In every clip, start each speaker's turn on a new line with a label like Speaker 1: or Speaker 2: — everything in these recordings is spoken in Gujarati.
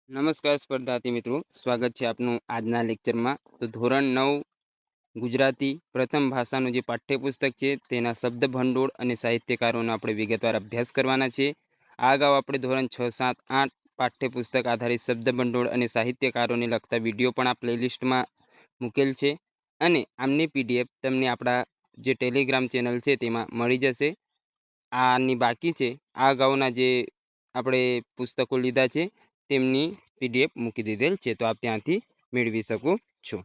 Speaker 1: નમસ્કાર સ્પર્ધાર્થી મિત્રો, સ્વાગત છે આપનું આજના લેક્ચરમાં. તો ધોરણ 9 ગુજરાતી પ્રથમ ભાષાનું જે પાઠ્યપુસ્તક છે તેના શબ્દ ભંડોળ અને સાહિત્યકારોનો આપણે વિગતવાર અભ્યાસ કરવાના છે. આ અગાઉ આપણે ધોરણ 6, 7, 8 પાઠ્યપુસ્તક આધારિત શબ્દ ભંડોળ અને સાહિત્યકારોને લગતા વિડીયો પણ આ પ્લેલિસ્ટમાં મૂકેલ છે અને આમની પીડીએફ તમને આપણા જે ટેલિગ્રામ ચેનલ છે તેમાં મળી જશે. આની બાકી છે, આ અગાઉના જે આપણે પુસ્તકો લીધા છે તેમની પીડીએફ મૂકી દીધેલ છે, તો આપ ત્યાંથી મેળવી શકો છો.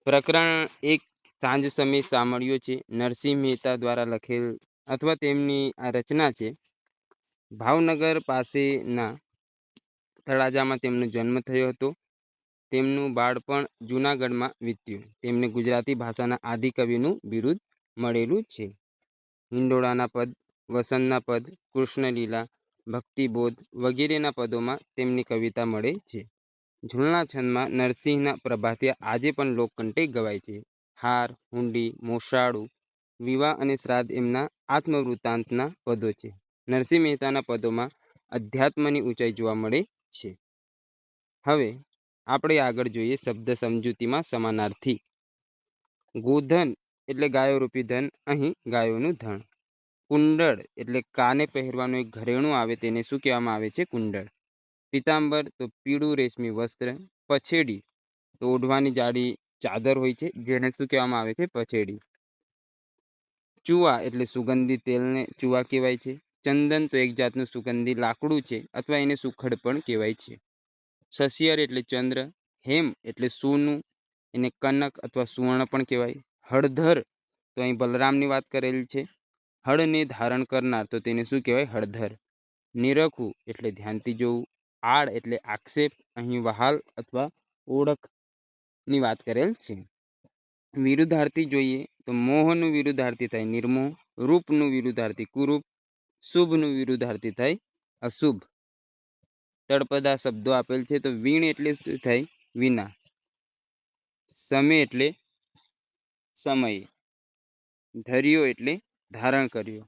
Speaker 1: પ્રકરણ 1 સાંજ સમય સાંભળ્યો છે. નરસિંહ મહેતા દ્વારા લખેલ અથવા તેમની આ રચના છે. ભાવનગર પાસેના તળાજામાં તેમનો જન્મ થયો હતો. તેમનું બાળપણ જૂનાગઢમાં વીત્યું. તેમને ગુજરાતી ભાષાના આદિકવિનું બિરુદ મળેલું છે. હિંડોળાના પદ, વસંતના પદ, કૃષ્ણલીલા, ભક્તિબોધ વગેરેના પદોમાં તેમની કવિતા મળે છે. ઝૂલના છંદમાં નરસિંહના પ્રભાતિયા આજે પણ લોકકંઠે ગવાય છે. હાર, હુંડી, મોસાળું, વિવાહ અને શ્રાદ્ધ એમના આત્મવૃત્તાંતના પદો છે. નરસિંહ મહેતાના પદોમાં અધ્યાત્મની ઊંચાઈ જોવા મળે છે. હવે આપણે આગળ જોઈએ શબ્દ સમજૂતીમાં સમાનાર્થી. ગોધન એટલે ગાયોરૂપી ધન, અહીં ગાયોનું ધણ. કુંડળ એટલે કાને પહેરવાનું એક ઘરેણું આવે તેને શું કહેવામાં આવે છે? કુંડળ. પીતાંબર તો પીળું રેશમી વસ્ત્ર. પછેડી તો ઓઢવાની જાડી ચાદર હોય છે જેને શું કહેવામાં આવે છે? પછેડી. ચૂવા એટલે સુગંધી તેલને ચૂવા કહેવાય છે. ચંદન તો એક જાતનું સુગંધી લાકડું છે અથવા એને સુખડ પણ કહેવાય છે. સસિયર એટલે ચંદ્ર. હેમ એટલે સોનું, એને કનક અથવા સુવર્ણ પણ કહેવાય. હળધર તો અહીં બલરામની વાત કરેલી છે. હળને ધારણ કરનાર તો તેને શું કહેવાય? હળધર. નિરખવું એટલે ધ્યાનથી જોવું. આડ એટલે આક્ષેપ, અહીં વહાલ અથવા ઓળખની વાત કરેલ છે. વિરુદ્ધાર્થી જોઈએ તો મોહનું વિરુદ્ધાર્થી થાય નિર્મોહ, રૂપનું વિરુદ્ધાર્થી કુરૂપ, શુભનું વિરુદ્ધાર્થી થાય અશુભ. તળપદા શબ્દો આપેલ છે, તો વીણ એટલે શું થાય? વિના. સમય એટલે સમય. ધર્યો એટલે ધારણ કર્યો.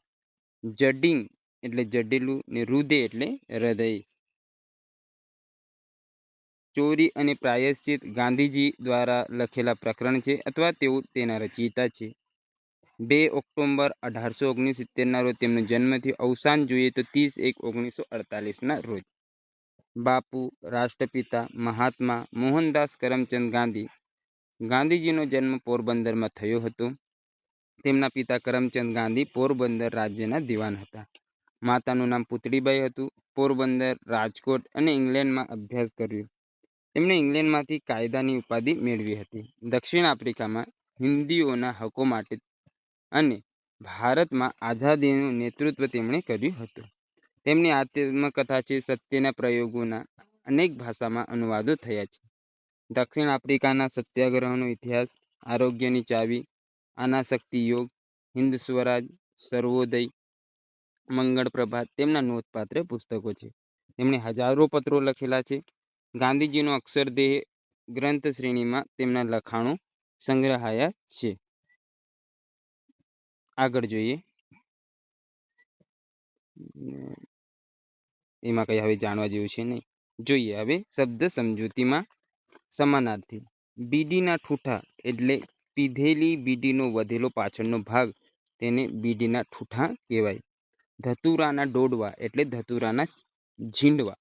Speaker 1: જડિંગ એટલે જડેલું ને રુદે એટલે હૃદય. ચોરી અને પ્રાયશ્ચિત ગાંધીજી દ્વારા લખેલા પ્રકરણ છે અથવા તેઓ તેના રચયિતા છે. 2 ઓક્ટોબર 1869ના રોજ તેમનો જન્મ થયો. અવસાન જોઈએ તો 30/1/1948ના રોજ. બાપુ, રાષ્ટ્રપિતા, મહાત્મા મોહનદાસ કરમચંદ ગાંધી. ગાંધીજીનો જન્મ પોરબંદરમાં થયો હતો. તેમના પિતા કરમચંદ ગાંધી પોરબંદર રાજ્યના દિવાન હતા. માતાનું નામ પુતળીબાઈ હતું. પોરબંદર, રાજકોટ અને ઇંગ્લેન્ડમાં અભ્યાસ કર્યો. તેમણે ઇંગ્લેન્ડમાંથી કાયદાની ઉપાધિ મેળવી હતી. દક્ષિણ આફ્રિકામાં હિન્દીઓના હકો માટે અને ભારતમાં આઝાદીનું નેતૃત્વ તેમણે કર્યું હતું. તેમની આત્મકથા છે સત્યના પ્રયોગોના અનેક ભાષામાં અનુવાદો થયા છે. દક્ષિણ આફ્રિકાના સત્યાગ્રહનો ઇતિહાસ, આરોગ્યની ચાવી, અનાસક્તિ યોગ, હિન્દ સ્વરાજ, સર્વોદય, મંગળ પ્રભાત તેમના નોંધપાત્ર પુસ્તકો છે. તેમણે હજારો પત્રો લખેલા છે. ગાંધીજીનો અક્ષરદેહ ગ્રંથ શ્રેણીમાં તેમના લખાણો સંગ્રહાયા છે. આગળ જોઈએ. એમાં કંઈ હવે જાણવા જેવું છે નહીં. જોઈએ હવે શબ્દ સમજૂતીમાં સમાનાર્થી. બીડીના ઠૂઠા એટલે પીધેલી બીડીનો વધેલો પાછળનો ભાગ, તેને બીડીના ઠૂઠા કહેવાય. ધતુરાના ડોડવા એટલે ધતુરાના ઝીંડવા.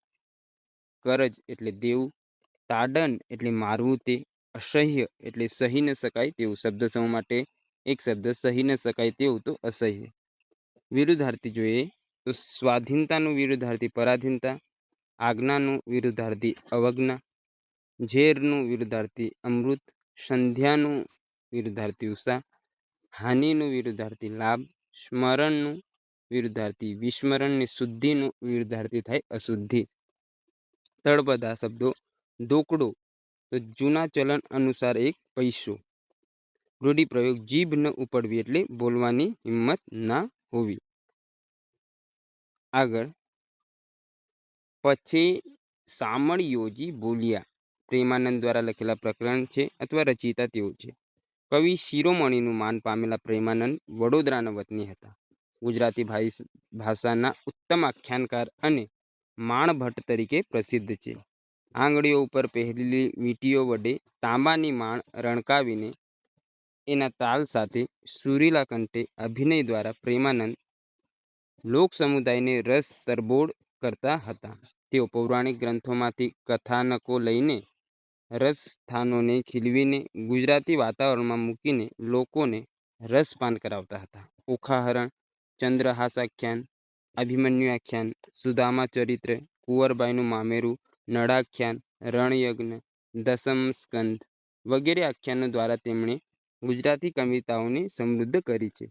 Speaker 1: કરજ એટલે દેવું. તાડન એટલે મારવું તે. અસહ્ય એટલે સહી ન શકાય તેવું. શબ્દ સમૂહ માટે એક શબ્દ સહી ન શકાય તેવું તો અસહ્ય. વિરુદ્ધાર્થી જોઈએ તો સ્વાધીનતાનું વિરુદ્ધાર્થી પરાધીનતા, આજ્ઞાનું વિરુદ્ધાર્થી અવજ્ઞા, ઝેરનું વિરુદ્ધાર્થી અમૃત, સંધ્યાનું વિરુદ્ધાર્થી ઉષા, હાનિનું વિરુદ્ધાર્થી લાભ, સ્મરણનું વિરુદ્ધાર્થી વિસ્મરણ ને શુદ્ધિનું વિરુદ્ધાર્થી થાય અશુદ્ધિ. તળપદા શબ્દો. દોકડો તો જૂના ચલણ અનુસાર એક પૈસો. રૂઢિપ્રયોગ જીભ ન ઉપડવી એટલે બોલવાની હિંમત ના હોવી. આગળ પછી સામળિયોજી બોલ્યા. પ્રેમાનંદ દ્વારા લખેલા પ્રકરણ છે અથવા રચયિતા તેઓ છે. કવિ શિરોમણીનું માન પામેલા પ્રેમાનંદ વડોદરાના વતની હતા. ગુજરાતી ભાષાના ઉત્તમ આખ્યાનકાર અને માણભટ્ટ તરીકે પ્રસિદ્ધ છે. આંગળીઓ ઉપર પહેરેલી વીંટીઓ વડે તાંબાની માણ રણકાવીને એના તાલ સાથે સુરીલા કંઠે અભિનય દ્વારા પ્રેમાનંદ લોક સમુદાયને રસ તરબોળ કરતા હતા. તેઓ પૌરાણિક ગ્રંથોમાંથી કથાનકો લઈને રસસ્થાનોને ખીલવીને ગુજરાતી વાતાવરણમાં મૂકીને લોકોને રસપાન કરાવતા હતા. ઓખાહરણ, ચંદ્રહાસાખ્યાન, અભિમન્યુ આખ્યાન, સુદામા ચરિત્ર, કુંવરબાઈનું મામેરું, નળાખ્યાન, રણયજ્ઞ, દસમ સ્કંદ વગેરે આખ્યાનો દ્વારા તેમણે ગુજરાતી કવિતાઓને સમૃદ્ધ કરી છે.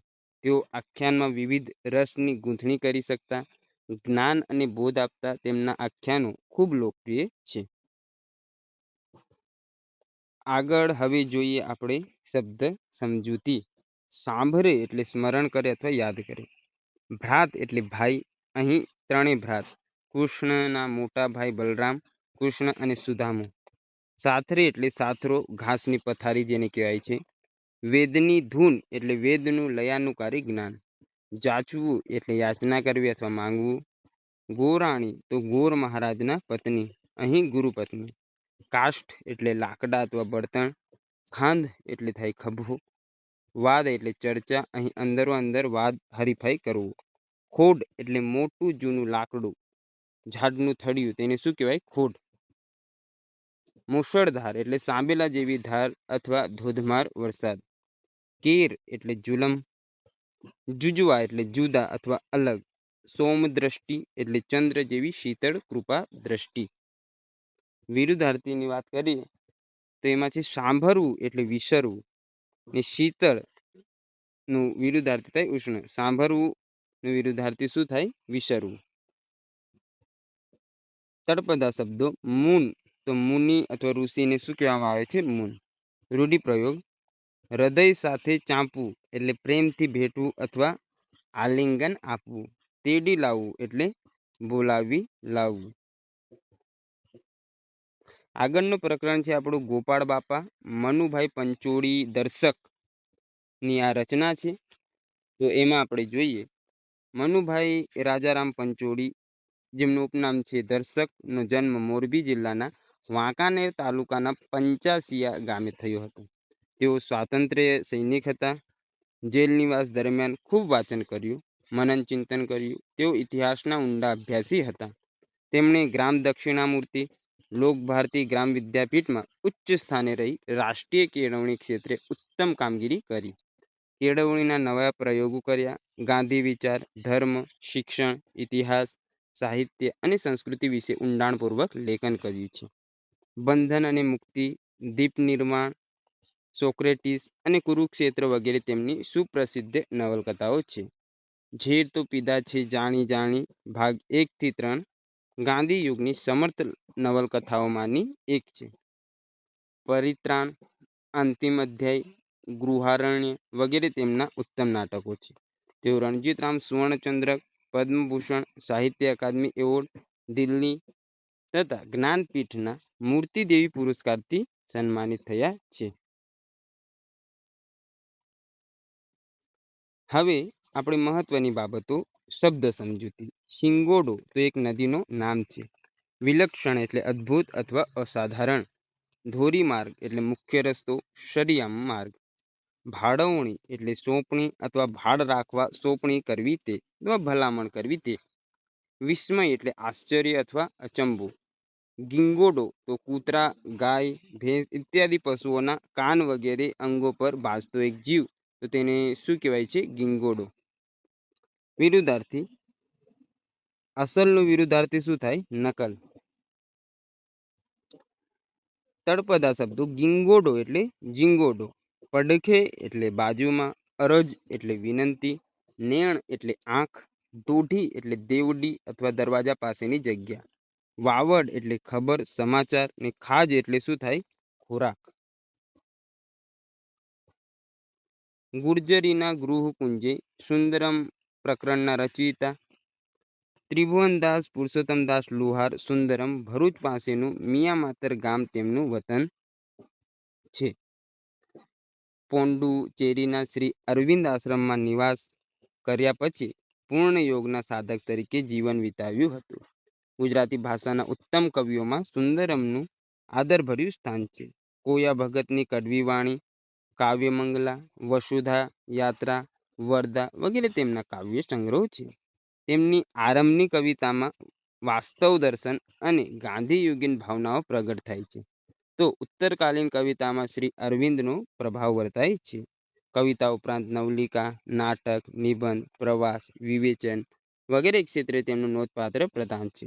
Speaker 1: તેઓ આખ્યાનમાં વિવિધ રસની ગૂંથણી કરી શકતા, જ્ઞાન અને બોધ આપતા તેમના આખ્યાનો ખૂબ લોકપ્રિય છે. આગળ હવે જોઈએ આપણે શબ્દ સમજૂતી. સાંભળે એટલે સ્મરણ કરે અથવા યાદ કરે. ભ્રાત એટલે ભાઈ. અહીં ત્રણેય ભ્રાત: કૃષ્ણના મોટા ભાઈ બલરામ, કૃષ્ણ અને સુદામુ. સાથરે એટલે સાથરો, ઘાસની પથારી જેને કહેવાય છે. વેદની ધૂન એટલે વેદનું લયાનુકારી જ્ઞાન. જાચવું એટલે યાચના કરવી અથવા માંગવું. ગોરાણી તો ગોર મહારાજના પત્ની, અહીં ગુરુપત્ની. કાષ્ઠ એટલે લાકડા અથવા બળતણ. ખાંધ એટલે થાય ખભો. વાદ એટલે ચર્ચા, અહીં અંદરો અંદર વાદ હરીફાઈ કરવું. ખોડ એટલે મોટું જૂનું લાકડું, ઝાડનું થડિયું, તેને શું કહેવાય? ખોડ. મુશળધાર એટલે સાંબેલા જેવી ધાર અથવા ધોધમાર વરસાદ. કેર એટલે જુલમ. જુજવા એટલે જુદા અથવા અલગ. સોમદ્રષ્ટિ એટલે ચંદ્ર જેવી શીતળ કૃપા દ્રષ્ટિ. વિરુદ્ધાર્થીની વાત કરીએ તો એમાં છે સાંભળવું એટલે વિસરવું, ને શીતળ નું વિરુદ્ધાર્થી થાય ઉષ્ણ. સાંભળવું નું વિરુદ્ધાર્થી શું થાય? વિસરવું. તળપદા શબ્દો. મૂન તો મુનિ અથવા ઋષિને શું કહેવામાં આવે છે? મૂન. રૂઢિપ્રયોગ. હૃદય સાથે ચાંપવું એટલે પ્રેમથી ભેટવું અથવા આલિંગન આપવું. તેડી લાવવું એટલે બોલાવી લાવવું. આગળનું પ્રકરણ છે આપણું ગોપાળ બાપા મનુભાઈ પંચોળી દર્શકની આ રચના છે. તો એમાં આપણે જોઈએ મનુભાઈ રાજારામ પંચોળી, જેમનું ઉપનામ છે દર્શકનો જન્મ મોરબી જિલ્લાના વાંકાનેર તાલુકાના પંચાસિયા ગામે થયો હતો. તેઓ સ્વાતંત્ર્ય સૈનિક હતા. જેલ નિવાસ દરમિયાન ખૂબ વાંચન કર્યું, મનન ચિંતન કર્યું. તેઓ ઇતિહાસના ઊંડા અભ્યાસી હતા. તેમણે ગ્રામ દક્ષિણામૂર્તિ, લોકભારતી ગ્રામ વિદ્યાપીઠમાં ઉચ્ચ સ્થાને રહી રાષ્ટ્રીય કેળવણી ક્ષેત્રે ઉત્તમ કામગીરી કરી. કેળવણીના નવા પ્રયોગો કર્યા. ગાંધી વિચાર, ધર્મ, શિક્ષણ, ઇતિહાસ, સાહિત્ય અને સંસ્કૃતિ વિશે ઊંડાણપૂર્વક લેખન કર્યું છે. બંધન અને મુક્તિ, દીપ નિર્માણ, સોક્રેટિસ અને કુરુક્ષેત્ર વગેરે તેમની સુપ્રસિદ્ધ નવલકથાઓ છે. ઝેર તો પીધા છે જાણી જાણી ભાગ 1 થી 3 ગાંધી યુગની સમર્થ નવલકથાઓમાંની એક છે. પરિત્રાણ, અંતિમ અધ્યાય, ગૃહારણ્ય વગેરે તેમના ઉત્તમ નાટકો છે. તેઓ રણજીતરામ સુવર્ણચંદ્રક, પદ્મભૂષણ, સાહિત્ય અકાદમી એવોર્ડ, દિલ્હી તથા જ્ઞાનપીઠના મૂર્તિદેવી પુરસ્કારથી સન્માનિત થયા છે. હવે આપણે મહત્વની બાબતો. શબ્દ સમજૂતી. શિંગોડો તો એક નદીનો નામ છે. વિલક્ષણ એટલે અદ્ભુત અથવા અસાધારણ. ધોરીમાર્ગ એટલે મુખ્ય રસ્તો, શરિયામ માર્ગ. ભાડવણી એટલે સોંપણી અથવા ભાડ રાખવા, સોંપણી કરવી તે અથવા ભલામણ કરવી તે. વિસ્મય એટલે આશ્ચર્ય અથવા અચંબો. ગિંગોડો તો કૂતરા, ગાય, ભેંસ ઇત્યાદિ પશુઓના કાન વગેરે અંગો પર ભાસતો એક જીવ, તો તેને શું કહેવાય છે? ગિંગોડો. વિરુદ્ધાર્થી. અસલનું વિરુદ્ધાર્થી શું થાય? નકલ. તળપદા શબ્દો. ગિંગોડો એટલે જીંગોડો. પડખે એટલે બાજુમાં. અરજ એટલે વિનંતી. નેણ એટલે આંખ. દોઢી એટલે દેવડી અથવા દરવાજા પાસેની જગ્યા. વાવડ એટલે ખબર, સમાચાર. ને ખાજ એટલે શું થાય? ખોરાક. ગુર્જરીના ગૃહકુંજે સુંદરમ પ્રકરણના રચયિતા ત્રિભુવનદાસ પુરુષોત્તમદાસ લુહાર સુંદરમ ભરૂચ પાસેનું મિયામાતર ગામ તેમનું વતન છે. પોંડુચેરીના શ્રી અરવિંદ આશ્રમમાં નિવાસ કર્યા પછી પૂર્ણ યોગના સાધક તરીકે જીવન વિતાવ્યું હતું. ગુજરાતી ભાષાના ઉત્તમ કવિઓમાં સુંદરમનું આદરભર્યું સ્થાન છે. કોયા ભગતની કડવી વાણી, કાવ્યમંગલા, વસુધા યાત્રા, વરદા વગેરે તેમના કાવ્ય સંગ્રહો છે. તેમની આરંભની કવિતામાં વાસ્તવ દર્શન અને ગાંધીયુગીન ભાવનાઓ પ્રગટ થાય છે. તો ઉત્તરકાલીન કવિતામાં શ્રી અરવિંદનો પ્રભાવ વર્તાય છે. કવિતા ઉપરાંત નવલિકા, નાટક, નિબંધ, પ્રવાસ, વિવેચન વગેરે ક્ષેત્રે તેમનું નોંધપાત્ર પ્રદાન છે.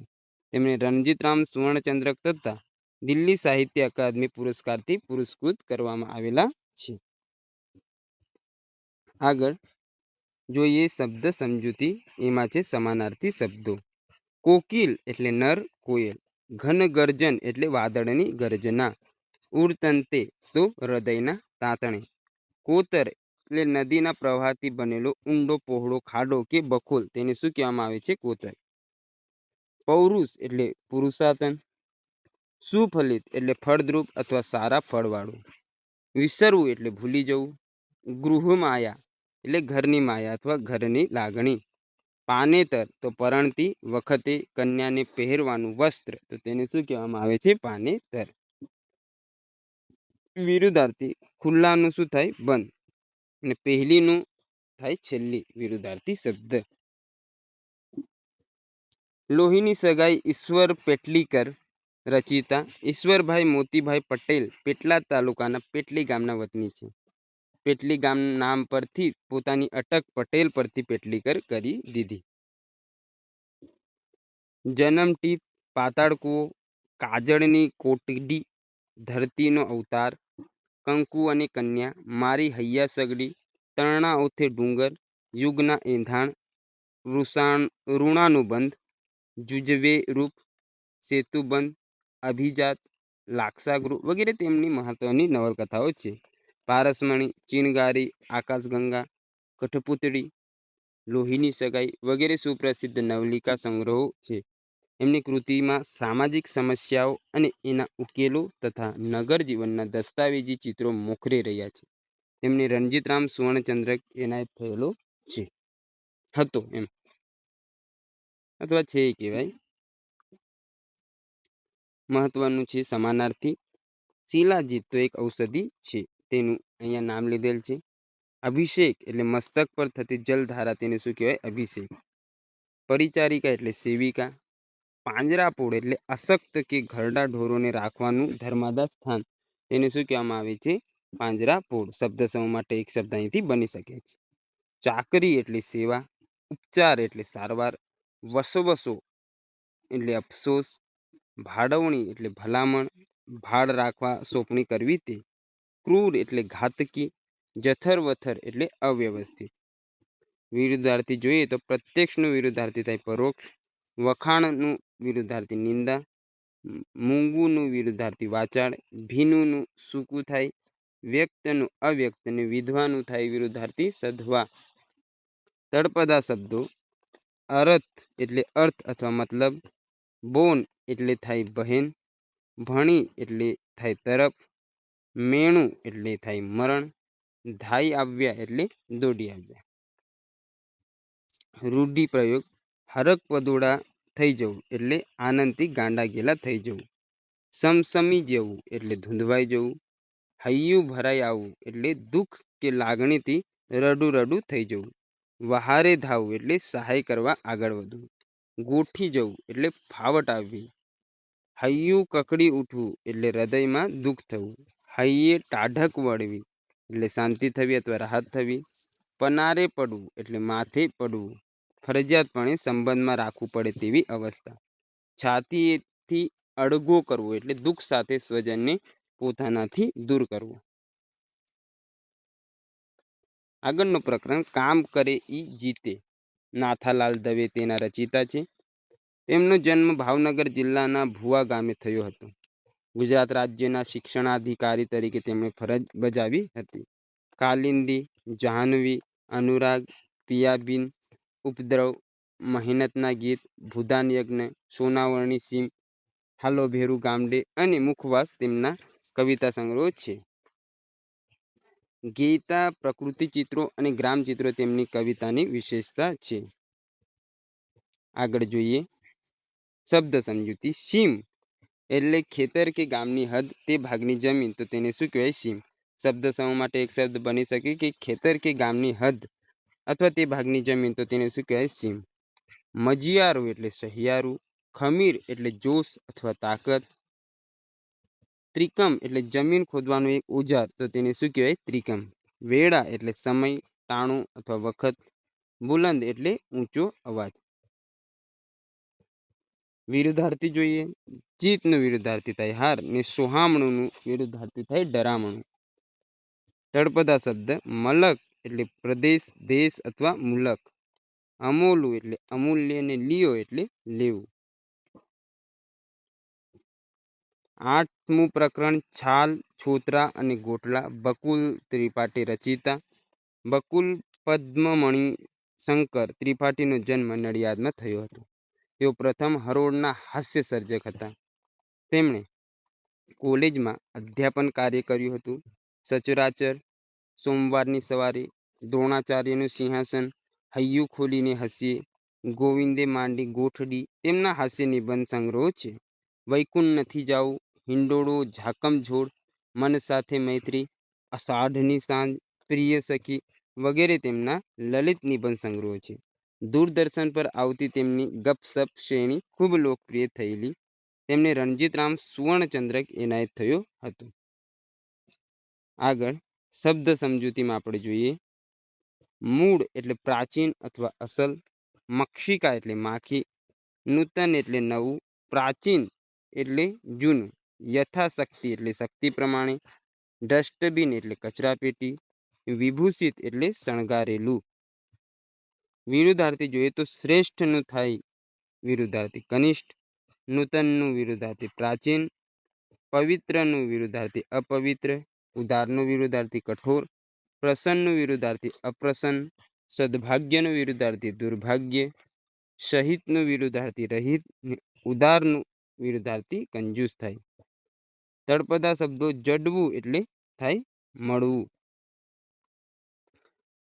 Speaker 1: તેમને રણજીતરામ સુવર્ણચંદ્રક તથા દિલ્હી સાહિત્ય અકાદમી પુરસ્કારથી પુરસ્કૃત કરવામાં આવેલા છે. આગળ જોઈએ શબ્દ સમજૂતી. એમાં છે સમાનાર્થી શબ્દો. કોકિલ એટલે નર કોયલ, ઘન ગર્જન એટલે વાદળની ગર્જના, ઉડતંતે તો હૃદયના તાતણે, કોતર એટલે નદીના પ્રવાહથી બનેલો ઊંડો પહોળો ખાડો કે બખોલ, તેને શું કહેવામાં આવે છે? કોતર. પૌરુષ એટલે પુરુષાતન, સુફલિત એટલે ફળદ્રુપ અથવા સારા ફળવાળું, વિસરવું એટલે ભૂલી જવું, ગૃહમાયા એટલે ઘરની માયા અથવા ઘરની લાગણી, પાનેતર તો પરણતી વખતે કન્યાને પહેરવાનું વસ્ત્ર, તો તેને શું કહેવામાં આવે છે? પાનેતર. વિરુદ્ધાર્થી ખુલ્લાનું શું થાય? બંધ. અને પહેલીનું થાય છેલ્લી. વિરુદ્ધાર્થી શબ્દ. લોહીની સગાઈ ઈશ્વર પેટલીકર, રચિતા ઈશ્વરભાઈ મોતીભાઈ પટેલ, પેટલાદ તાલુકાના પેટલી ગામના વતની છે. પેટલી ગામ નામ પરથી પોતાની અટક પટેલ પરથી પેટલીકર કરી દીધી. જન્મ ટીપ, પાતાળ કૂવો, કાજળની કોટડી, ધરતીનો અવતાર, કંકુ અને કન્યા, મારી હૈયા સગડી, તરણા ઓથે ડુંગર, યુગના એંધાણ, ઋણાનુબંધ, જુજવે રૂપ, સેતુબંધ, અભિજાત, લાક્ષાગૃહ વગેરે તેમની મહત્વની નવલકથાઓ છે. પારસમણી, ચિનગારી, આકાશગંગા, કઠપુતળી, લોહીની સગાઈ વગેરે સુપ્રસિદ્ધ નવલિકા સંગ્રહો છે. એમની કૃતિમાં સામાજિક સમસ્યાઓ અને એના ઉકેલો તથા નગર જીવનના દસ્તાવેજી ચિત્રો મોખરે રહ્યા છે. તેમને રણજીતરામ સુવર્ણચંદ્રક એનાયત થયેલો છે, હતો એમ, અથવા છે કહેવાય. મહત્વનું છે સમાનાર્થી. શિલાજીત તો એક ઔષધિ છે, તેનું અહીંયા નામ લીધેલ છે. અભિષેક એટલે મસ્તક પર થતી જલધારા, તેને શું કહેવાય? અભિષેક. પરિચારિકા એટલે સેવિકા. પાંજરાપોળ એટલે અશક્ત કે ઘરડા ઢોરોને રાખવાનું ધર્માદા સ્થાન, તેને શું કહેવામાં આવે છે? પાંજરાપોળ. શબ્દ સમૂહ માટે એક શબ્દ અહીંથી બની શકે છે. ચાકરી એટલે સેવા. ઉપચાર એટલે સારવાર. વસવસો એટલે અફસોસ. ભાડવણી એટલે ભલામણ, ભાડ રાખવા, સોંપણી કરવી તે. ક્રૂર એટલે ઘાતકી. જથર વથર એટલે અવ્યવસ્થિત. વિરુદ્ધાર્થી જોઈએ તો પ્રત્યક્ષનું વિરુદ્ધાર્થી થાય પરોક્ષ, વખાણનું વિરુદ્ધાર્થી નિંદા, મૂંગુનું વિરુદ્ધાર્થી વાચાળ, ભીનુંનું સૂકું થાય, વ્યક્તનું અવ્યક્ત અને વિધવાનું થાય વિરુદ્ધાર્થી સધવા. તળપદા શબ્દો. અરથ એટલે અર્થ અથવા મતલબ, બોન એટલે થાય બહેન, ભણી એટલે થાય તરફ, મેણું એટલે થાય મરણ, ધાઈ આવ્યા એટલે દોડી આવ્યા. રૂઢિપ્રયોગ. હરક પદોડા થઈ જવું એટલે આનંદથી ગાંડા ગેલા થઈ જવું. સમસમી જવું એટલે ધૂંધવાઈ જવું. હૈયું ભરાઈ આવવું એટલે દુઃખ કે લાગણીથી રડું રડું થઈ જવું. વહારે ધાવવું એટલે સહાય કરવા આગળ વધવું. ગોઠી જવું એટલે ફાવટ આવવી. હૈયું કકડી ઉઠવું એટલે હૃદયમાં દુઃખ થવું. હૈયે ટાઢક વળવી એટલે શાંતિ થવી અથવા રાહત થવી. પનારે પડવું એટલે માથે પડવું, ફરજિયાતપણે સંબંધમાં રાખવું પડે તેવી અવસ્થા. છાતીથી અડગો કરવો એટલે દુઃખ સાથે સ્વજનને પોતાનાથી દૂર કરવો. આગળનો પ્રકરણ કામ કરે ઈ જીતે. નાથાલાલ દવે તેના રચિતા છે. તેમનો જન્મ ભાવનગર જિલ્લાના ભુવા ગામે થયો હતો. ગુજરાત રાજ્યના શિક્ષણાધિકારી તરીકે તેમણે ફરજ બજાવી હતી. કાલિંદી, જાહ્નવી, અનુરાગ, પિયાબીન, ઉપદ્રવ, મહેનતના ગીત, ભૂદાન યજ્ઞ, સોનાવરણી સીમ, હાલો ભેરુ ગામડે અને મુખવાસ તેમના કવિતા સંગ્રહો છે. ગીતા, પ્રકૃતિ ચિત્રો અને ગ્રામ ચિત્રો તેમની કવિતાની વિશેષતા છે. આગળ જોઈએ શબ્દ સમજૂતી સીમ એટલે ખેતર કે ગામની હદ તે ભાગની જમીન, તો તેને શું કહેવાય? સીમ. શબ્દ સમૂહ માટે એક શબ્દ બની શકે કે ખેતર કે ગામની હદ અથવા તે ભાગની જમીન, તો તેને શું કહેવાય? સીમ. મજિયારું એટલે સહિયારું. ખમીર એટલે જોશ અથવા તાકાત. ત્રિકમ એટલે જમીન ખોદવાનું એક ઓજાર, તો તેને શું કહેવાય? ત્રિકમ. વેળા એટલે સમય, ટાણું અથવા વખત. બુલંદ એટલે ઊંચો અવાજ. વિરુદ્ધાર્થી જોઈએ. જીતનું વિરુદ્ધાર્થી થાય હાર, ને સોહામણુંનું વિરુદ્ધાર્થી થાય ડરામણું. તળપદા શબ્દ મલક એટલે પ્રદેશ, દેશ અથવા મુલક. અમોલું એટલે અમૂલ્ય, ને લિયો એટલે લેવું. 8મું પ્રકરણ છાલ, છોતરા અને ગોટલા. બકુલ ત્રિપાઠી રચિતા. બકુલ પદ્મમણિ શંકર ત્રિપાઠીનો જન્મ નડિયાદમાં થયો હતો. તેઓ પ્રથમ હરોળના હાસ્ય સર્જક હતા. તેમણે કોલેજમાં અધ્યાપન કાર્ય કર્યું હતું. સચરાચર, સોમવારની સવારે, દ્રોણાચાર્યનું સિંહાસન, હૈયું ખોલીને હસીએ, ગોવિંદે માંડી ગોઠડી તેમના હાસ્ય નિબંધ સંગ્રહો છે. વૈકુંઠ નથી જાવું, હિંડોળો, ઝાકમઝોળ, મન સાથે મૈત્રી, અષાઢની સાંજ, પ્રિય સખી વગેરે તેમના લલિત નિબંધ સંગ્રહો છે. દૂરદર્શન પર આવતી તેમની ગપસપ શ્રેણી ખૂબ લોકપ્રિય થયેલી. તેમને રણજીતરામ સુવર્ણચંદ્રક એનાયત થયો હતો. આગળ શબ્દ સમજૂતીમાં આપણે જોઈએ. મૂળ એટલે પ્રાચીન અથવા અસલ. મક્ષિકા એટલે માખી. નૂતન એટલે નવું. પ્રાચીન એટલે જૂનું. યથાશક્તિ એટલે શક્તિ પ્રમાણે. ડસ્ટબિન એટલે કચરાપેટી. વિભૂષિત એટલે શણગારેલું. વિરુદ્ધાર્થી જોઈએ તો શ્રેષ્ઠનું થાય વિરુદ્ધાર્થી કનિષ્ઠ. નૂતનનું વિરુદ્ધાર્થી પ્રાચીન. પવિત્રનું વિરુદ્ધાર્થી અપવિત્ર. ઉદારનું વિરુદ્ધાર્થી કઠોર. પ્રસન્નનું વિરુદ્ધાર્થી અપ્રસન્ન. સદભાગ્યનું વિરુદ્ધાર્થી દુર્ભાગ્ય. શહિતનું વિરુદ્ધાર્થી રહિત. ઉદારનું વિરુદ્ધાર્થી કંજૂસ થાય. તળપદા શબ્દો જડવું એટલે થાય મળવું.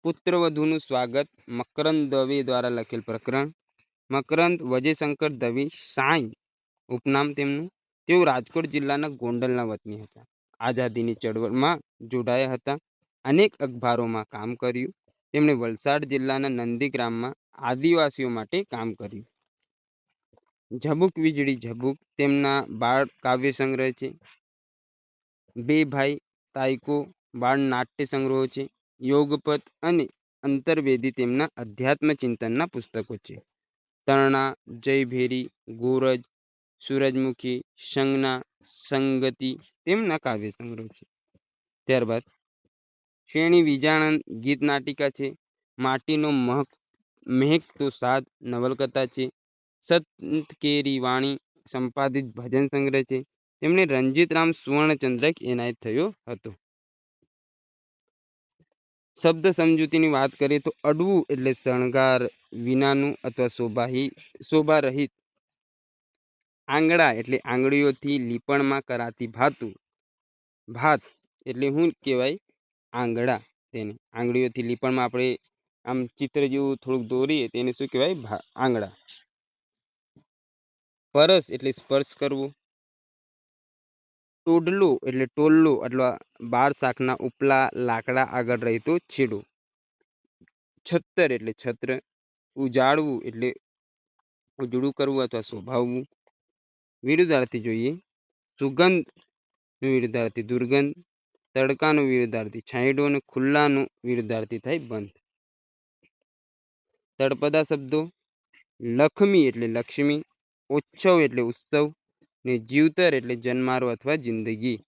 Speaker 1: પુત્રવધુનું સ્વાગત. મકરંદ દવે દ્વારા લખેલ પ્રકરણ. મકરંદ વજયશંકર દવે સાંઈ ઉપનામ તેમનું. તેઓ રાજકોટ જિલ્લાના ગોંડલના વતની હતા. આઝાદીની ચળવળમાં જોડાયા હતા. અનેક અખબારોમાં કામ કર્યું. તેમણે વલસાડ જિલ્લાના નંદીગ્રામમાં આદિવાસીઓ માટે કામ કર્યું. ઝબુક વીજળી ઝબુક તેમના બાળ કાવ્ય સંગ્રહ છે. બે ભાઈ તાયકો બાળ નાટ્ય સંગ્રહો છે. યોગપદ અને અંતરવેદી તેમના અધ્યાત્મ ચિંતનના પુસ્તકો છે. તરણા, જયભેરી, ગોરજ, સૂરજમુખી, સંજ્ઞા, સંગતિ તેમના કાવ્ય સંગ્રહ છે. ત્યારબાદ શ્રેણી વિજાણન ગીત નાટિકા છે. માટીનો મહેક તો સાદ નવલકથા છે. સંત કેરી વાણી સંપાદિત ભજન સંગ્રહ છે. તેમને રણજીતરામ સુવર્ણચંદ્રક એનાયત થયો હતો. શબ્દ સમજૂતીની વાત કરીએ તો અડવું એટલે શણગાર વિનાનું અથવા શોભા રહિત. આંગળા એટલે આંગળીઓથી લીપણમાં કરાતી ભાત એટલે શું કહેવાય? આંગળા. તેને આંગળીઓથી લીપણમાં આપણે આમ ચિત્ર જેવું થોડુંક દોરીએ તેને શું કહેવાય? આંગળા. પરસ એટલે સ્પર્શ કરવો. ટોડલો એટલે ટોલ્લો અથવા બાર શાકના ઉપલા લાકડા આગળ રહેતો છેડો. છત્તર એટલે છત્ર. ઉજાડવું એટલે ઉજળું કરવું અથવા શોભાવવું. વિરુદ્ધાર્થી જોઈએ. સુગંધનું વિરુદ્ધાર્થી દુર્ગંધ. તડકાનું વિરુદ્ધાર્થી છાંયડો અને ખુલ્લાનું વિરુદ્ધાર્થી થાય બંધ. તળપદા શબ્દો લક્ષ્મી એટલે લક્ષ્મી. ઉત્સવ એટલે ઉત્સવ. ને જીવતર એટલે જન્મારો અથવા જિંદગી.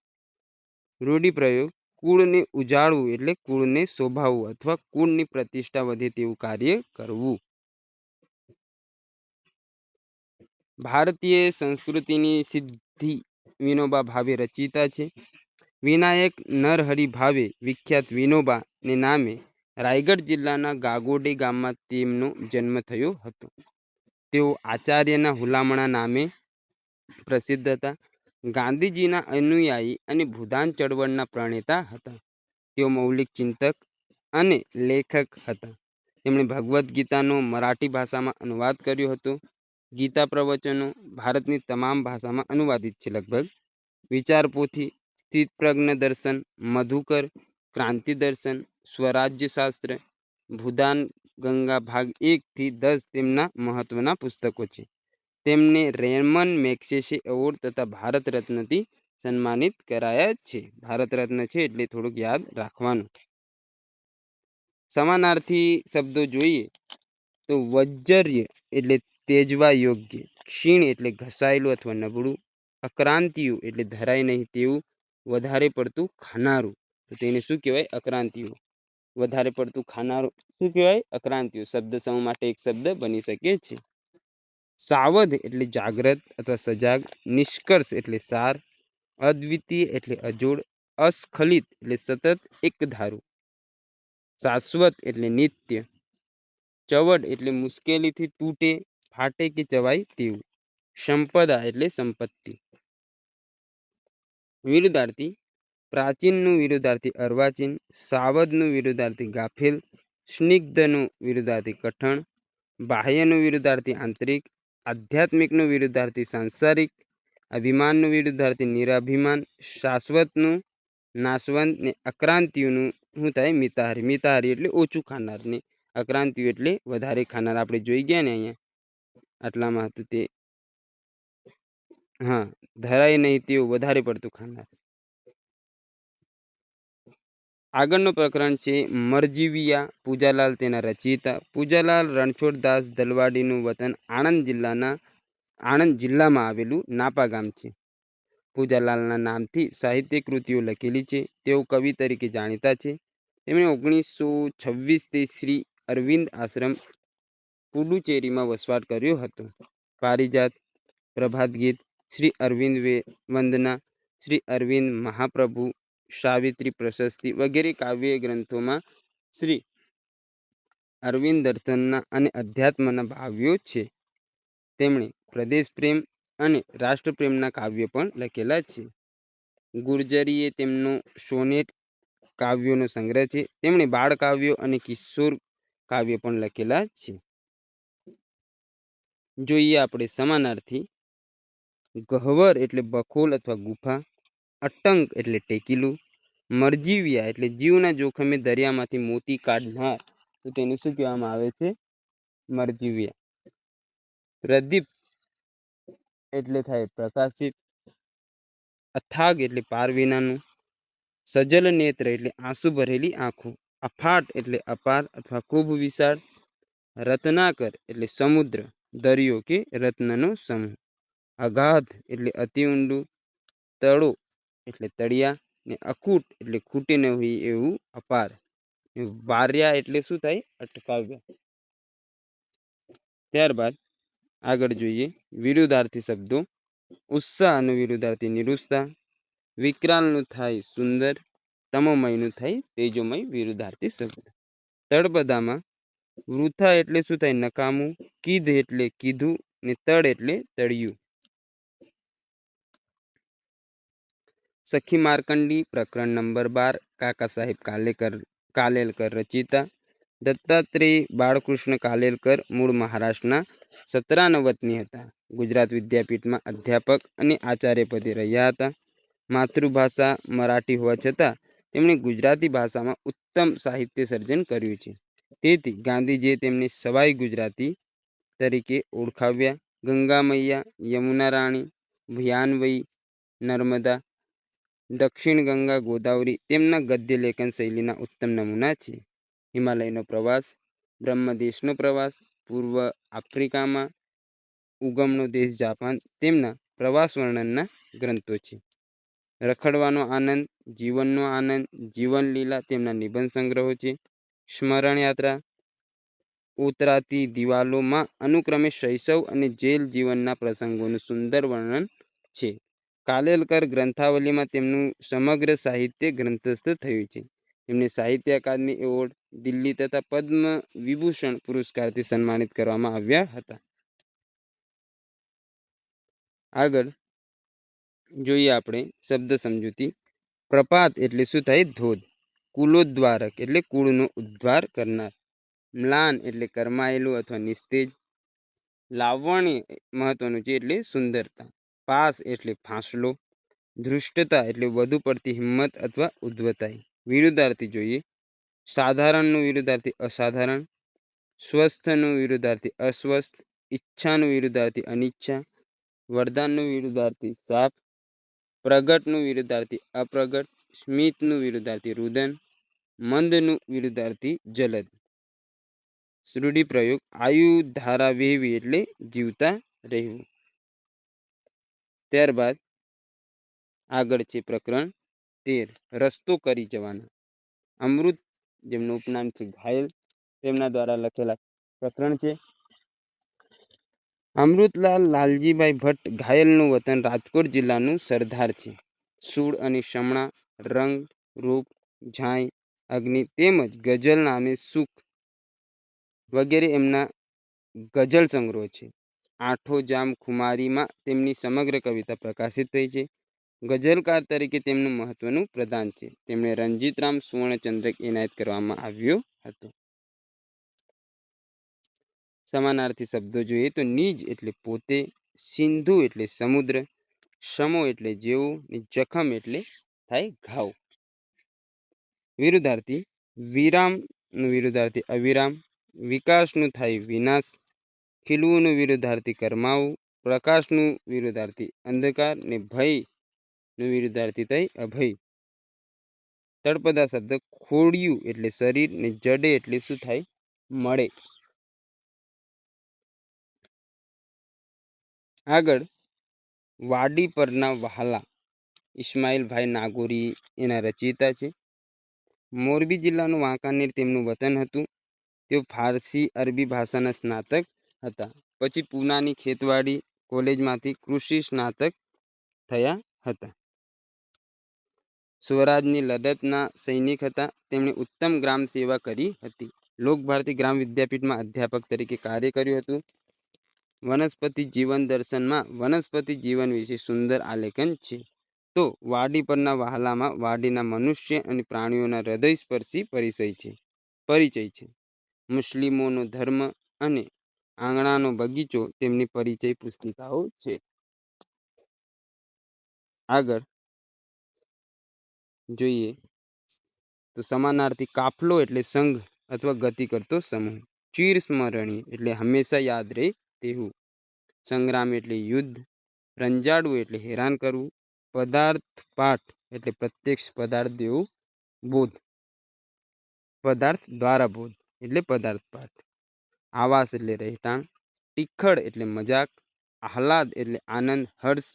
Speaker 1: રૂઢિપ્રયોગ કુળને ઉજાળવું એટલે કુળને શોભાવવું અથવા કુળની પ્રતિષ્ઠા વધે તેવું કાર્ય કરવું. ભારતીય સંસ્કૃતિની સિદ્ધિ વિનોબા ભાવે રચિતા છે. વિનાયક નરહરિ ભાવે વિખ્યાત વિનોબા ને નામે રાયગઢ જિલ્લાના ગાગોડી ગામમાં તેમનો જન્મ થયો હતો. તેઓ આચાર્યના હુલામણા નામે પ્રસિદ્ધ હતા. ગાંધીજીના અનુયાયી અને ભૂદાન ચળવળના પ્રણેતા હતા. તેઓ મૌલિક ચિંતક અને લેખક હતા. તેમણે ભગવદ્ ગીતાનો મરાઠી ભાષામાં અનુવાદ કર્યો હતો. ગીતા પ્રવચનો ભારતની તમામ ભાષામાં અનુવાદિત છે લગભગ. વિચાર પોથી, સ્થિતપ્રજ્ઞ દર્શન, મધુકર, ક્રાંતિ દર્શન, સ્વરાજ્ય શાસ્ત્ર, ભૂદાન ગંગા ભાગ 1 થી 10 તેમના મહત્વના પુસ્તકો છે. તેમને રેમન મેગ્સેસે એવોર્ડ તથા ભારત રત્નથી સન્માનિત કરાયા છે. ભારત રત્ન છે એટલે થોડુંક યાદ રાખવાનું. સમાનાર્થી શબ્દો જોઈએ તો વજ્જર્ય એટલે તેજવા યોગ્ય, ક્ષીણ એટલે ઘસાયેલું અથવા નબળું, અક્રાંતિયું એટલે ધરાય નહીં તેવું, વધારે પડતું ખાનારું. તો તેને શું કહેવાય? અક્રાંતિયું. વધારે પડતું ખાનારું શું કહેવાય? અક્રાંતિયું. શબ્દ સમૂહ માટે એક શબ્દ બની શકે છે. સાવધ એટલે જાગ્રત અથવા સજાગ, નિષ્કર્ષ એટલે સાર, અદ્વિતીય એટલે અજોડ, અસ્ખલિત એટલે સતત એક ધારું, શાશ્વત એટલે નિત્ય, ચવડ એટલે મુશ્કેલીથી તૂટે, ફાટે કે ચવાય તેવું, સંપદા એટલે સંપત્તિ. વિરુદ્ધાર્થી: પ્રાચીનનું વિરુદ્ધાર્થી અર્વાચીન, સાવધનું વિરુદ્ધાર્થી ગાફેલ, સ્નિગ્ધનું વિરુદ્ધાર્થી કઠણ, બાહ્યનું વિરુદ્ધાર્થી આંતરિક, આધ્યાત્મિકનું વિરુદ્ધાર્થી સાંસારિક, અભિમાનનું વિરુદ્ધાર્થી નિરાભિમાન, શાશ્વતનું નાશવંત ને અક્રાંતિયુનું શું થાય? મિતાહારી. મિતાહારી એટલે ઓછું ખાનાર ને અક્રાંતિયુ એટલે વધારે ખાનાર. આપણે જોઈ ગયા ને અહીંયા આટલામાં હતું તે. હા, ધરાય નહીં તેવું, વધારે પડતું ખાનાર. આગળનું પ્રકરણ છે મરજીવિયા. પૂજાલાલ તેના રચયિતા. પૂજાલાલ રણછોડદાસ દલવાડીનું વતન આણંદ જિલ્લામાં આવેલું નાપા ગામ છે. પૂજાલાલના નામથી સાહિત્ય કૃતિઓ લખેલી છે. તેઓ કવિ તરીકે જાણીતા છે. તેમણે 1926 શ્રી અરવિંદ આશ્રમ પુડુચેરીમાં વસવાટ કર્યો હતો. પારિજાત, પ્રભાત ગીત, શ્રી અરવિંદ વંદના, શ્રી અરવિંદ મહાપ્રભુ, સાવિત્રી પ્રશસ્તિ વગેરે કાવ્ય ગ્રંથોમાં શ્રી અરવિંદ દર્શનના અને અધ્યાત્મના ભાવ્યો છે. તેમણે પ્રદેશ પ્રેમ અને રાષ્ટ્રપ્રેમના કાવ્યો પણ લખેલા છે. ગુર્જરીએ તેમનો સોનેટ કાવ્યોનો સંગ્રહ છે. તેમણે બાળ કાવ્યો અને કિશોર કાવ્યો પણ લખેલા છે. જોઈએ આપણે સમાનાર્થી. ગહ્વર એટલે બખોલ અથવા ગુફા, અટંક એટલે ટેકીલું, મરજીવિયા એટલે જીવના જોખમે દરિયામાંથી મોતી કાઢનાર. તો તેને શું કહેવામાં આવે છે? મરજીવિયા. પ્રદીપ એટલે થાય પ્રકાશિત, અથાગ એટલે પાર વિનાનું, સજલ નેત્ર એટલે આંસુ ભરેલી આંખો, અફાટ એટલે અપાર અથવા ખૂબ વિશાળ, રત્નાકર એટલે સમુદ્ર, દરિયો કે રત્નનો સમૂહ, અગાધ એટલે અતિ ઊંડું, તળો એટલે તળિયા ને અકૂટ એટલે ખૂટે ન હોય એવું અપાર. વાર્યા એટલે શું થાય? અટકાવ્યા. ત્યારબાદ આગળ જોઈએ વિરુદ્ધાર્થી શબ્દો. ઉત્સાહનું વિરુદ્ધાર્થી નિરુત્સાહ, વિકરાલનું થાય સુંદર, તમોમયનું થાય તેજોમય. વિરુદ્ધાર્થી શબ્દ. તળપદામાં વૃથા એટલે શું થાય? નકામું, કીધ એટલે કીધું ને તળ એટલે તળિયું. સખી માર્કંડી પ્રકરણ નંબર 12. કાકા સાહેબ કાલેલકર રચિતા. દત્તાત્રેય બાળકૃષ્ણ કાલેલકર મૂળ મહારાષ્ટ્રના સતરાના વતની હતા. ગુજરાત વિદ્યાપીઠમાં અધ્યાપક અને આચાર્ય પદે રહ્યા હતા. માતૃભાષા મરાઠી હોવા છતાં તેમણે ગુજરાતી ભાષામાં ઉત્તમ સાહિત્ય સર્જન કર્યું છે. તેથી ગાંધીજીએ તેમને સવાઈ ગુજરાતી તરીકે ઓળખાવ્યા. ગંગા મૈયા, યમુના રાણી, ભયાનવઈ, નર્મદા, દક્ષિણ ગંગા, ગોદાવરી તેમના ગદ્ય લેખન શૈલીના ઉત્તમ નમૂના છે. હિમાલયનો પ્રવાસ, બ્રહ્મદેશનો પ્રવાસ, પૂર્વ આફ્રિકામાં, ઉગમનો દેશ જાપાન તેમના પ્રવાસ વર્ણનના ગ્રંથો છે. રખડવાનો આનંદ, જીવનનો આનંદ, જીવન લીલા તેમના નિબંધ સંગ્રહો છે. સ્મરણ યાત્રા, ઉતરાતી દિવાલોમાં અનુક્રમે શૈશવ અને જેલ જીવનના પ્રસંગોનું સુંદર વર્ણન છે. કાલેલકર ગ્રંથાવલીમાં તેમનું સમગ્ર સાહિત્ય ગ્રંથસ્થ થયું છે. તેમને સાહિત્ય અકાદમી એવોર્ડ, દિલ્હી તથા પદ્મ વિભૂષણ પુરસ્કારથી સન્માનિત કરવામાં આવ્યા હતા. આગળ જોઈએ આપણે શબ્દ સમજૂતી. પ્રપાત એટલે શું થાય? ધોધ. કુલોદ્વારક એટલે કુળનો ઉદ્ધાર કરનાર. મ્લાન એટલે કરમાયેલું અથવા નિસ્તેજ. લાવણ્ય મહત્વનું છે એટલે સુંદરતા. પાસ એટલે ફાંસલો. ધૃષ્ટતા એટલે વધુ પડતી હિંમત અથવા ઉદ્ધતાઈ. વિરુદ્ધાર્થી જોઈએ. સાધારણનું વિરુદ્ધાર્થી અસાધારણ. સ્વસ્થનું વિરુદ્ધાર્થી અસ્વસ્થ. ઈચ્છાનું વિરુદ્ધાર્થી અનિચ્છા. વરદાનનું વિરુદ્ધાર્થી શાપ. પ્રગટનું વિરુદ્ધાર્થી અપ્રગટ. સ્મિતનું વિરુદ્ધાર્થી રુદન. મંદનું વિરુદ્ધાર્થી જલદ. રૂઢિપ્રયોગ. આયુ ધારા વહેવી એટલે જીવતા રહેવું. ત્યારબાદ આગળ છે પ્રકરણ 13 રસ્તો કરી જવાના. અમૃત જેમનું ઉપનામ છે ઘાયલ તેમના દ્વારા લખેલા પ્રકરણ છે. અમૃતલાલ લાલજીભાઈ ભટ્ટ ઘાયલનું વતન રાજકોટ જિલ્લાનું સરદાર છે. સૂળ અને શમણા, રંગ, રૂપ, ઝાંય, અગ્નિ તેમજ ગઝલ નામે સુખ વગેરે એમના ગઝલ સંગ્રહો છે. આઠો જામ ખુમારીમાં તેમની સમગ્ર કવિતા પ્રકાશિત થઈ છે. ગઝલકાર તરીકે તેમનું મહત્વનું પ્રદાન છે. તેમને રણજીતરામ સુવર્ણચંદ્રક એનાયત કરવામાં આવ્યો હતો. સમાનાર્થી શબ્દો જોઈએ તો નીજ એટલે પોતે, સિંધુ એટલે સમુદ્ર, શમો એટલે જેવું, જખમ એટલે થાય ઘાવ. વિરુદ્ધાર્થી વિરામનું વિરુદ્ધાર્થી અવિરામ, વિકાસનું થાય વિનાશ, ખીલવુંનું વિરુદ્ધાર્થી કરમાવું, પ્રકાશનું વિરુદ્ધાર્થી અંધકાર ને ભયનું વિરુદ્ધાર્થી થાય અભય. તળપદા શબ્દ ખોડિયું એટલે શરીર ને જડે એટલે શું થાય મળે. આગળ વાડી પરના વહાલા ઇસ્માઇલભાઈ નાગોરી એના રચયિતા છે. મોરબી જિલ્લાનું વાંકાનેર તેમનું વતન હતું. તેઓ ફારસી અરબી ભાષાના સ્નાતક હતા. પછી પૂનાની ખેતવાડી કોલેજમાંથી કૃષિ સ્નાતક થયા હતા. સ્વરાજની લડતના સૈનિક હતા. તેમણે ઉત્તમ ગ્રામ સેવા કરી હતી. લોકભારતી ગ્રામ વિદ્યાપીઠમાં અધ્યાપક તરીકે કાર્ય કર્યું હતું. વનસ્પતિ જીવન દર્શનમાં વનસ્પતિ જીવન વિશે સુંદર આલેખન છે. તો વાડી પરના વહાલામાં વાડીના મનુષ્ય અને પ્રાણીઓના હૃદયસ્પર્શી પરિચય છે. મુસ્લિમોનો ધર્મ અને આંગણાનો બગીચો તેમની પરિચય પુસ્તિકાઓ છે. આગળ જોઈએ તો સમાનાર્થી કાફલો એટલે સંઘ અથવા ગતિ કરતો સમૂહ. ચિર સ્મરણીય એટલે હંમેશા યાદ રહે તેવું. સંગ્રામ એટલે યુદ્ધ. રંજાડવું એટલે હેરાન કરવું. પદાર્થ પાઠ એટલે પ્રત્યક્ષ પદાર્થ દેવું બોધ. પદાર્થ દ્વારા બોધ એટલે પદાર્થ પાઠ. આવાસ એટલે રહેઠાણ. ટીખળ એટલે મજાક. આહલાદ એટલે આનંદ હર્ષ.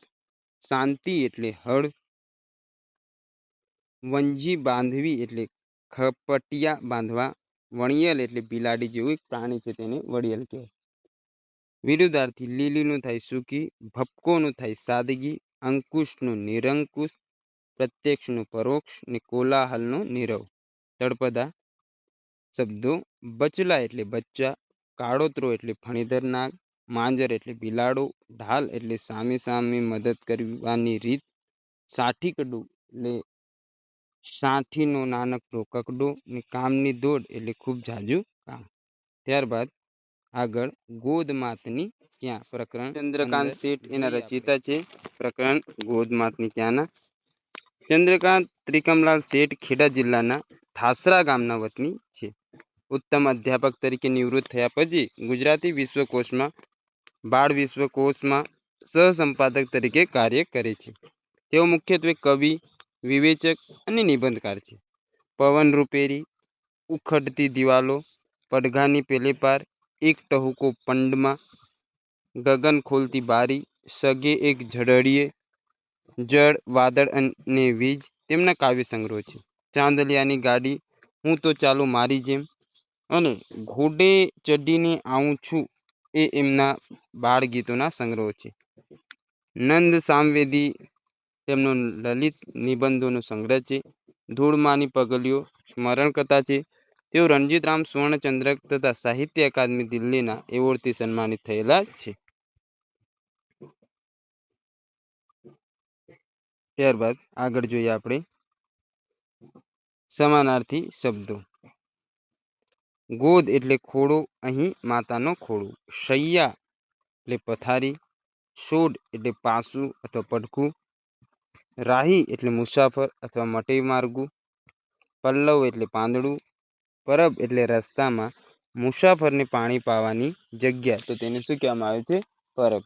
Speaker 1: શાંતિ એટલે હળ. વંજી બાંધવી એટલે ખપટિયા બાંધવા. વણિયલ એટલે બિલાડી જેવું એક પ્રાણી છે તેને વડિયલ કહેવાય. વિરુદ્ધાર્થી લીલીનું થાય સૂકી. ભપકોનું થાય સાદગી. અંકુશનું નિરંકુશ. પ્રત્યક્ષનું પરોક્ષ ને કોલાહલનો નીરવ. તળપદા શબ્દો બચલા એટલે બચ્ચા. કાળોતરો એટલે ફણીધર નાગ. માંજર એટલે બિલાડો. ઢાલ એટલે સામે સામે મદદ કરવાની રીત. સાઠીકડું એટલે સાઠીનો નાનકડો કકડો ને કામની દોડ એટલે ખૂબ ઝાઝું કામ. ત્યારબાદ આગળ ગોદમાતની ક્યાં પ્રકરણ ચંદ્રકાંત શેઠ એના રચયિતા છે. પ્રકરણ ગોદમાતની ક્યાંના. ચંદ્રકાંત ત્રિકમલાલ શેઠ ખેડા જિલ્લાના ઠાસરા ગામના વતની છે. ઉત્તમ અધ્યાપક તરીકે નિવૃત્ત થયા પછી ગુજરાતી વિશ્વકોશમાં બાળ વિશ્વકોશમાં સહસંપાદક તરીકે કાર્ય કરે છે. તેઓ મુખ્યત્વે કવિ, વિવેચક અને નિબંધકાર છે. પવન રૂપેરી, ઉખડતી દિવાલો, પડઘાની પેલે પાર, એક ટહુકો પંડમાં, ગગન ખોલતી બારી, સગે એક ઝડડીએ, જળ, વાદળ અને વીજ તેમના કાવ્ય સંગ્રહો છે. ચાંદલિયાની ગાડી, હું તો ચાલું મારી જેમ અને ઘોડે ચડીને આવું છું એ એમના બાળ ગીતોના સંગ્રહો છે. નંદ સામવેદી તેમનો લલિત નિબંધોનો સંગ્રહ છે. ધૂળમાની પગલીઓ સ્મરણ કથા છે. તેઓ રણજીતરામ સુવર્ણચંદ્રક તથા સાહિત્ય અકાદમી દિલ્હીના એવોર્ડથી સન્માનિત થયેલા છે. ત્યારબાદ આગળ જોઈએ આપણે સમાનાર્થી શબ્દો. ગોદ એટલે ખોડો, અહીં માતાનો ખોડો. શૈયા એટલે પથારી, શોડ એટલે પાસું અથવા પડખું, રાહી એટલે મુસાફર અથવા મટે માર્ગું, પલ્લવ એટલે પાંદડું, પરબ એટલે રસ્તામાં મુસાફરને પાણી પાવાની જગ્યા, તો તેને શું કહેવામાં આવે છે? પરબ.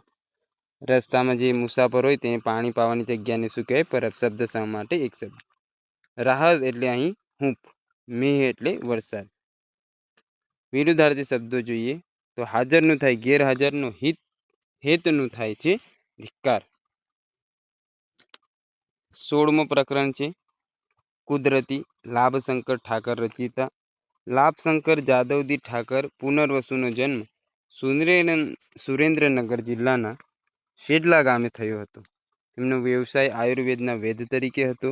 Speaker 1: રસ્તામાં જે મુસાફર હોય તેને પાણી પાવાની જગ્યાને શું કહેવાય? પરબ. શબ્દ સમ માટે એક શબ્દ. રાહત એટલે અહીં હૂંફ, મેહ એટલે વરસાદ. વિરુદ્ધાર્થી શબ્દો જોઈએ તો હાજરનું થાય ગેરહાજરનું, હેતનું થાય છે ધિક્કાર. 16મું પ્રકરણ છે કુદરતી. લાભશંકર ઠાકર રચિતા. લાભશંકર જાદવજી ઠાકર પુનર્વસુનો જન્મ સુરેન્દ્રનગર જિલ્લાના શેડલા ગામે થયો હતો. તેમનો વ્યવસાય આયુર્વેદના વેદ તરીકે હતો.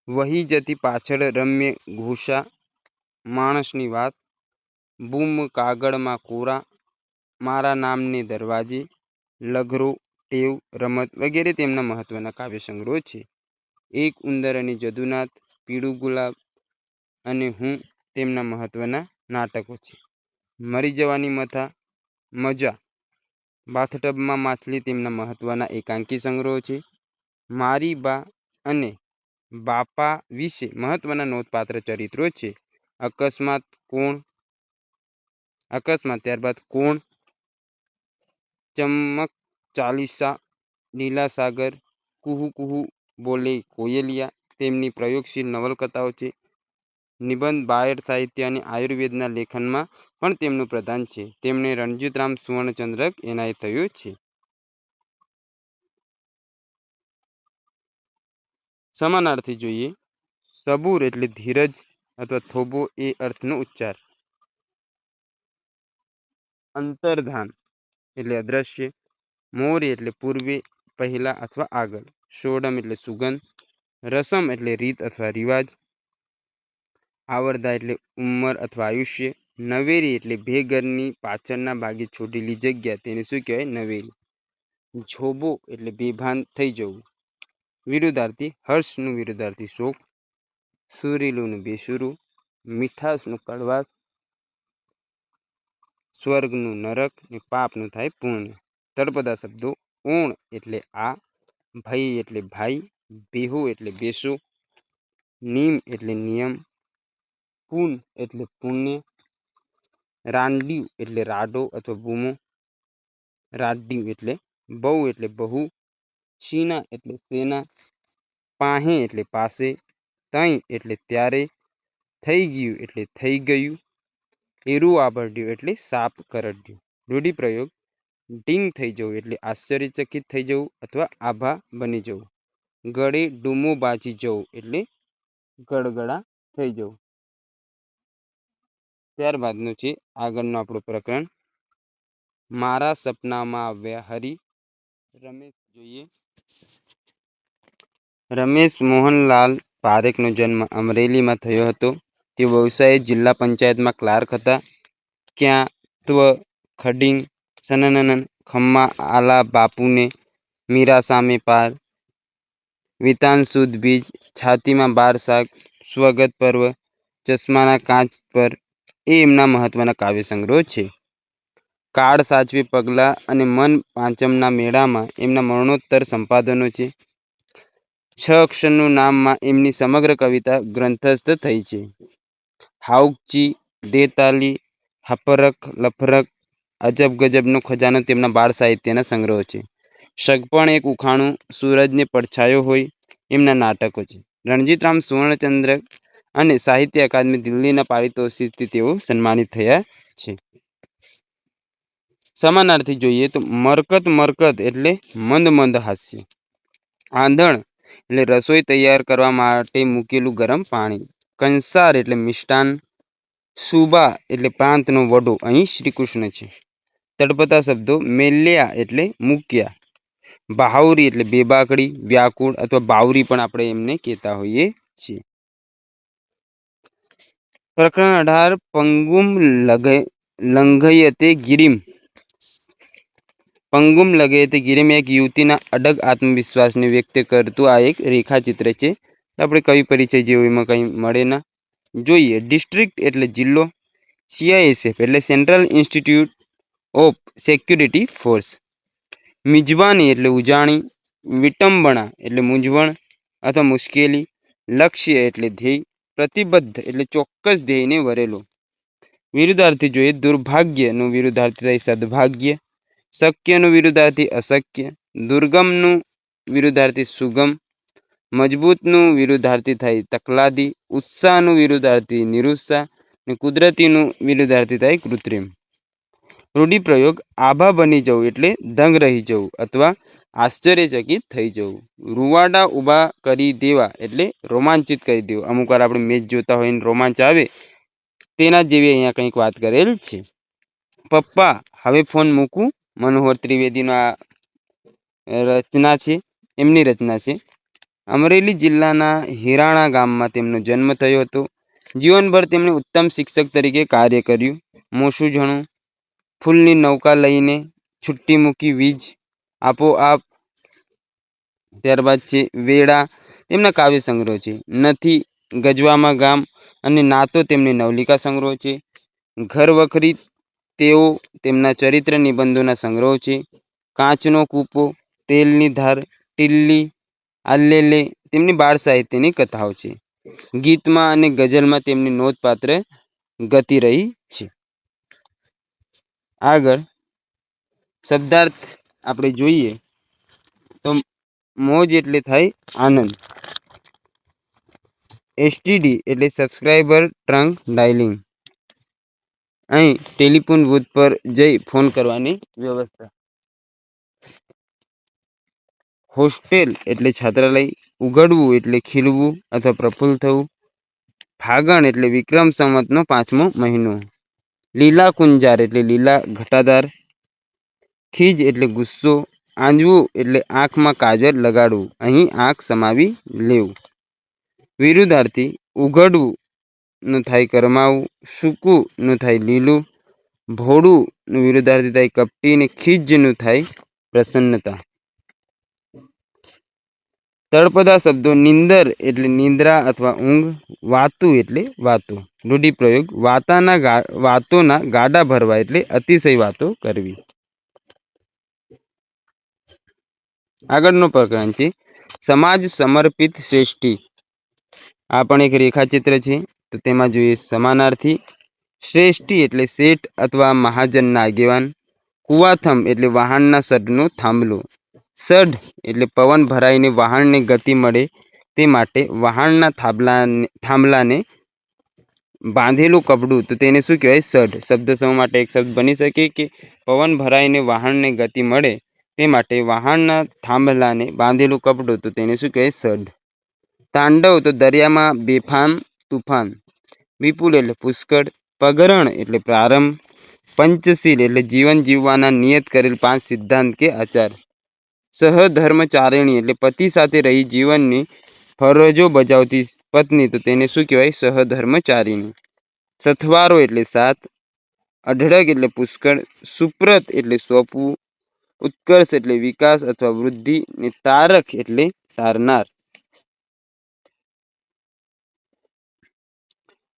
Speaker 1: વહી જતી પાછળ રમ્ય ઘોષા, માણસની વાત, બૂમ કાગળમાં કોરા, મારા નામને દરવાજે, લઘરો, ટેવ, રમત વગેરે તેમના મહત્વના કાવ્ય સંગ્રહો છે. એક ઉંદર અને જદુનાથ, પીળું ગુલાબ અને હું તેમના મહત્વના નાટકો છે. મરી જવાની મજા, બાથટબમાં માછલી તેમના મહત્વના એકાંકી સંગ્રહો છે. મારી બા અને બાપા વિશે મહત્વના નોંધપાત્ર ચરિત્રો છે. અકસ્માત ત્યારબાદ કોણ, ચમક ચાલીસા, લીલાસાગર, કુહુ કુહુ બોલે કોયલિયા તેમની પ્રયોગશીલ નવલકથાઓ છે. નિબંધ, બાળ સાહિત્ય અને આયુર્વેદના લેખનમાં પણ તેમનું પ્રદાન છે. તેમને રણજીતરામ સુવર્ણચંદ્રક એનાયત થયો છે. સમાનાર્થી જોઈએ. સબૂર એટલે ધીરજ અથવા થોભો એ અર્થનો ઉચ્ચાર. અંતર્ધાન એટલે અદ્રશ્ય. મોરી એટલે પૂર્વે, પહેલા અથવા આગળ. સોડમ એટલે સુગંધ. રસમ એટલે રીત અથવા રિવાજ. આવરદા એટલે ઉંમર અથવા આયુષ્ય. નવેરી એટલે ભેગરની પાછળના ભાગે છોડેલી જગ્યા, તેને શું કહેવાય? નવેરી. ઝોબો એટલે બેભાન થઈ જવું. વિરુદ્ધાર્થી. હર્ષનું વિરુદ્ધાર્થી શોક. સુરીલુંનું બેસુરું. મીઠાશનું કડવાશ. સ્વર્ગનું નરક ને પાપનું થાય પુણ્ય. તળપદા શબ્દો. ઓણ એટલે આ, ભઈ એટલે ભાઈ, બેહો એટલે બેસો, નિમ એટલે નિયમ, પુન એટલે પુણ્ય, રાંડ્યું એટલે રાડો અથવા બૂમો, રાડ્યું એટલે બહુ એટલે બહુ, શીના એટલે સેના, પાહે એટલે પાસે, તઈ એટલે ત્યારે, થઈ ગયું એટલે થઈ ગયું, એરું આબરડ્યું એટલે સાપ કરડ્યું. રૂઢિપ્રયોગ. ડીંગ થઈ જવું એટલે આશ્ચર્યચકિત થઈ જવું અથવા આભા બની જવું. ગળે ડૂમો બાજી જવું એટલે ગડગડા થઈ જવું. ત્યારબાદનું છે આગળનું આપણું પ્રકરણ. મારા સપનામાં આવ્યા હરી. રમેશ જોઈએ. રમેશ મોહનલાલ પારેખનો જન્મ અમરેલીમાં થયો હતો. તે વ્યવસાયે જિલ્લા પંચાયતમાં ક્લાર્ક હતા. ક્યાં ત્વ ખડિંગ સનનન ખમ્મા આલા બાપુને મીરા સામે પાર, વિતાન સુદ બીજ, છાતીમાં 12 શાક, સ્વગત પર્વ, ચશ્માના કાચ પર એ એમના મહત્વના કાવ્ય સંગ્રહો છે. કાળ સાચવે પગલાં અને મન પાંચમના મેળામાં એમના મરણોત્તર સંપાદનો છે. 6 અક્ષરનું નામમાં એમની સમગ્ર કવિતા ગ્રંથસ્થ થઈ છે. હાઉકચી, દેતાલી, હપરખ, લફરખ, અજબ ગજબનો ખજાનો તેમના બાળ સાહિત્યના સંગ્રહો છે. સગપણ એક ઉખાણું, સૂરજને પડછાયો હોય એમના નાટકો છે. રણજીતરામ સુવર્ણચંદ્રક અને સાહિત્ય અકાદમી દિલ્હીના પારિતોષિકથી તેઓ સન્માનિત થયા છે. સમાનાર્થી જોઈએ તો મરકત એટલે મંદ મંદ હાસ્ય. આંધણ એટલે રસોઈ તૈયાર કરવા માટે મૂકેલું ગરમ પાણી. કંસાર એટલે મિષ્ટાન. સુબા એટલે પ્રાંતનો વડો, અહીં શ્રીકૃષ્ણ છે. તળપદા શબ્દો. મેલ્યા એટલે મૂક્યા. બહાવરી એટલે બેબાકડી, વ્યાકુળ અથવા બાવરી પણ આપણે એમને કહેતા હોઈએ છીએ. પ્રકરણ 18 પંગુમ લંઘયતે ગિરિમ. પંગુમ લંઘયતે ગિરિમ એક યુવતીના અડગ આત્મવિશ્વાસને વ્યક્ત કરતું આ એક રેખાચિત્ર છે. આપણે કવિ પરિચય જેવું એમાં કંઈ મળે ના. જોઈએ. ડિસ્ટ્રિક્ટ એટલે જિલ્લો. CISF એટલે central institute of security force. મિજબાની એટલે ઉજાણી, વિટંબણા એટલે મૂંઝવણ અથવા મુશ્કેલી, લક્ષ્ય એટલે ધ્યેય, પ્રતિબદ્ધ એટલે ચોક્કસ ધ્યેયને વરેલો. વિરુદ્ધાર્થી જોઈએ દુર્ભાગ્યનું વિરુદ્ધાર્થી થાય સદભાગ્ય, શક્યનું વિરુદ્ધાર્થી અશક્ય, દુર્ગમનું વિરુદ્ધાર્થી સુગમ, મજબૂતનું વિરુદ્ધાર્થી થાય તકલાદી, ઉત્સાહનું વિરુદ્ધાર્થી નિરુત્સાહ અને કુદરતીનું વિરુદ્ધાર્થી થાય કૃત્રિમ. રૂઢિપ્રયોગ આભા બની જવું એટલે દંગ રહી જવું અથવા આશ્ચર્યચકિત થઈ જવું. રૂવાડા ઊભા કરી દેવા એટલે રોમાંચિત કરી દેવું. અમુક વાર આપણે મેચ જોતા હોય ને રોમાંચ આવે તેના જેવી અહીંયા કંઈક વાત કરેલ છે. પપ્પા હવે ફોન મૂકું મનોહર ત્રિવેદીનો આ રચના છે, એમની રચના છે. અમરેલી જિલ્લાના હિરાણા ગામમાં તેમનો જન્મ થયો હતો. જીવનભર તેમણે ઉત્તમ શિક્ષક તરીકે કાર્ય કર્યું. મોસું જણું, ફૂલની નૌકા લઈને, છુટ્ટી મૂકી વીજ, આપોઆપ, ત્યારબાદ છે વેળા તેમના કાવ્ય સંગ્રહ છે. નથી, ગજવામાં ગામ અને નાતો તેમની નવલિકા સંગ્રહ છે. ઘર વખરી તેઓ તેમના ચરિત્ર નિબંધોના સંગ્રહ છે. કાચનો કૂપો, તેલની ધાર, ટીલ્લી, આલ્લેલે તેમની બાળ સાહિત્યની કથાઓ છે. ગીતમાં અને ગઝલમાં તેમની નોંધપાત્ર ગતિ રહી છે. આગળ શબ્દાર્થ આપણે જોઈએ તો મોજ એટલે થાય આનંદ. એસટીડી એટલે સબસ્ક્રાઈબર ટ્રંક ડાયલિંગ. અહીં ટેલિફોન બૂથ પર જઈ ફોન કરવાની વ્યવસ્થા. હોસ્ટેલ એટલે છાત્રાલય. ઉઘડવું એટલે ખીલવું અથવા પ્રફુલ્લ થવું. ફાગણ એટલે વિક્રમ સંવતનો 5મો મહિનો. લીલા કુંજાર એટલે લીલા ઘટાદાર. ખીજ એટલે ગુસ્સો. આંજવું એટલે આંખમાં કાજલ લગાડવું, અહીં આંખ સમાવી લેવું. વિરુદ્ધાર્થી ઉઘડવું નું થાય કરમાવું, સૂકું નું થાય લીલું, ભોળું નું વિરુદ્ધાર્થી થાય કપટી ને ખીજ નું થાય પ્રસન્નતા. તળપદા શબ્દો નિંદર એટલે નિંદ્રા અથવા ઊંઘ, વાતું એટલે વાતો. રૂઢિપ્રયોગ વાતોના ગાડા ભરવા એટલે અતિશય વાતો કરવી. આગળનો પ્રકરણ છે સમાજ સમર્પિત શ્રેષ્ઠી. આ પણ એક રેખાચિત્ર છે, તો તેમાં જોઈએ સમાનાર્થી. શ્રેષ્ઠી એટલે શેઠ અથવા મહાજનના આગેવાન. કુવાથમ એટલે વાહનના સઢનો થાંભલો. સઢ એટલે પવન ભરાઈને વાહનને ગતિ મળે તે માટે વાહનના થાંભલાને બાંધેલું કપડું, તો તેને શું કહેવાય? સઢ. શબ્દ સમૂહ માટે એક શબ્દ બની શકે કે પવન ભરાઈને વાહનને ગતિ મળે તે માટે વાહનના થાંભલાને બાંધેલું કપડું, તો તેને શું કહેવાય? સઢ. તાંડવ તો દરિયામાં બેફામ તુફાન. વિપુલ એટલે પુષ્કળ. પગરણ એટલે પ્રારંભ. પંચશીલ એટલે જીવન જીવવાના નિયત કરેલ 5 સિદ્ધાંત કે આચાર. સહધર્મચારિણી એટલે પતિ સાથે રહી જીવનની ફરજો બજાવતી પત્ની, તો તેને શું કહેવાય? સહધર્મચારિણી. સથવારો એટલે સાત. અઢળક એટલે પુષ્કળ. સુપ્રત એટલે સોંપવું. ઉત્કર્ષ એટલે વિકાસ અથવા વૃદ્ધિ ને તારક એટલે તારનાર.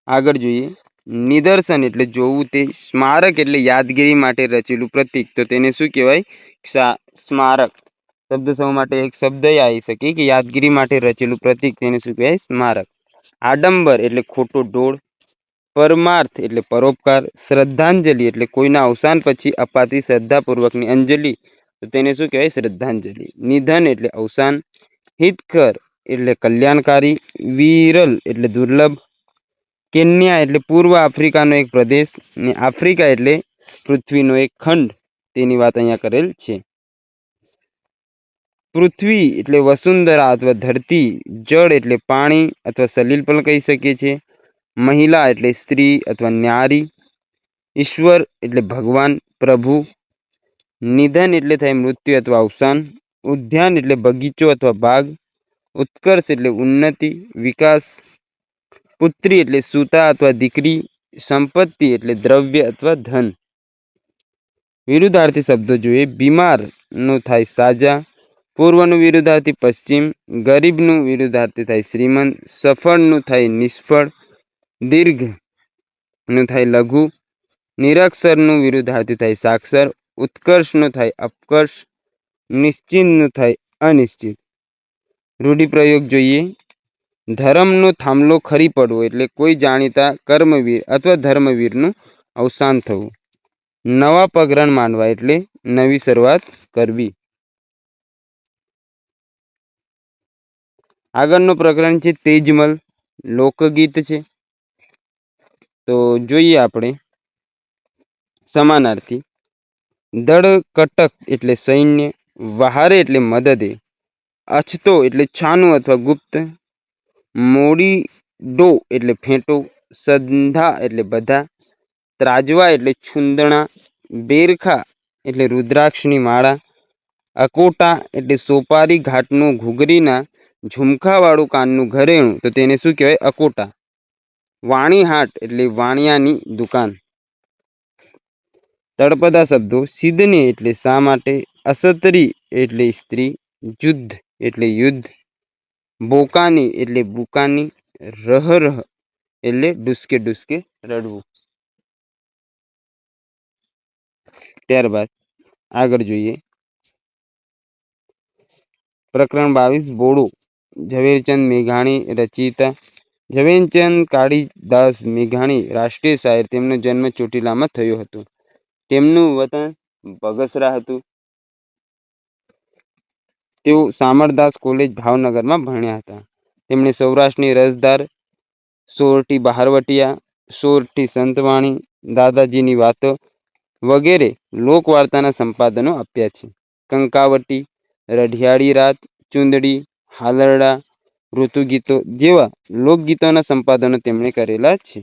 Speaker 1: આગળ જોઈએ નિદર્શન એટલે જોવું તે. સ્મારક એટલે યાદગીરી માટે રચેલું પ્રતીક, તો તેને શું કહેવાય? સ્મારક. શબ્દ સમૂહ માટે એક શબ્દ આવી શકે કે યાદગીરી માટે રચેલું પ્રતીક, તેને શું કહેવાય? સ્મારક. આડંબર એટલે ખોટો ઢોળ. પરમાર્થ એટલે પરોપકાર. શ્રદ્ધાંજલિ એટલે કોઈના અવસાન પછી અપાતી શ્રદ્ધાપૂર્વકની અંજલિ, તો તેને શું કહેવાય? શ્રદ્ધાંજલિ. નિધન એટલે અવસાન. હિતકર એટલે કલ્યાણકારી. વિરલ એટલે દુર્લભ. કેન્યા એટલે પૂર્વ આફ્રિકાનો એક પ્રદેશ ને આફ્રિકા એટલે પૃથ્વીનો એક ખંડ, તેની વાત અહીંયા કરેલ છે. પૃથ્વી એટલે વસુંધરા અથવા ધરતી. જળ એટલે પાણી અથવા સલીલ પણ કહી શકીએ છીએ. મહિલા એટલે સ્ત્રી અથવા ન્યારી. ઈશ્વર એટલે ભગવાન, પ્રભુ. નિધન એટલે થાય મૃત્યુ અથવા અવસાન. ઉદ્યાન એટલે બગીચો અથવા બાગ. ઉત્કર્ષ એટલે ઉન્નતિ, વિકાસ. પુત્રી એટલે સુતા અથવા દીકરી. સંપત્તિ એટલે દ્રવ્ય અથવા ધન. વિરુદ્ધાર્થી શબ્દો જોઈએ. બીમાર નું થાય સાજા. પૂર્વનું વિરુદ્ધાર્થી પશ્ચિમ. ગરીબનું વિરુદ્ધાર્થી થાય શ્રીમંત. સફળનું થાય નિષ્ફળ. દીર્ઘ નું થાય લઘુ. નિરક્ષરનું વિરુદ્ધાર્થી થાય સાક્ષર. ઉત્કર્ષનો થાય અપકર્ષ, નિશ્ચિતનો થાય અનિશ્ચિત. રૂઢિપ્રયોગ જોઈએ. ધર્મનો થાંભલો ખરી પડવો એટલે કોઈ જાણીતા કર્મવીર અથવા ધર્મવીરનું અવસાન થવું. નવા પગરણ માંડવા એટલે નવી શરૂઆત કરવી. આગળનું પ્રકરણ છે તેજમલ, લોકગીત છે. તો જોઈએ આપણે સમાનાર્થી. દળ કટક એટલે સૈન્ય, વહારે એટલે મદદે, અછતો એટલે છાનું અથવા ગુપ્ત, મોડી ડો એટલે ફેંટો, સંધા એટલે બધા, ત્રાજવા એટલે છુંદણા, બેરખા એટલે રુદ્રાક્ષની માળા, અકોટા એટલે સોપારી ઘાટનું ઘૂઘરીના ઝુમખાવાળું કાનનું ઘરેણું, તો તેને શું કહેવાય? અકોટા. વાણીહાટ એટલે વાણિયાની દુકાન. તળપદા શબ્દો. સિદ્ધને એટલે શા માટે, અસતરી એટલે સ્ત્રી, જુદ્ધ એટલે યુદ્ધ, બોકાની એટલે બુકાની, રહ રહ એટલે ડુસકે ડુસકે રડવું. ત્યારબાદ આગળ જોઈએ પ્રકરણ 22 બોડો. ઝવેરચંદ મેઘાણી રચયિતા. ઝવેરચંદ કાળીદાસ મેઘાણી રાષ્ટ્રીય શાયર. તેમનો જન્મ ચોટીલામાં થયો હતો. તેમનું વતન બગસરા હતું. તેઓ શામળદાસ કોલેજ ભાવનગરમાં ભણ્યા હતા. તેમણે સૌરાષ્ટ્રની રસધાર, સોરઠી બહારવટિયા, સોરઠી સંતવાણી, દાદાજીની વાતો વગેરે લોકવાર્તાના સંપાદનો આપ્યા છે. કંકાવટી, રઢિયાળી રાત, ચુંદડી, હાલરડા, ઋતુગીતો જેવા લોકગીતોના સંપાદનો તેમણે કરેલા છે.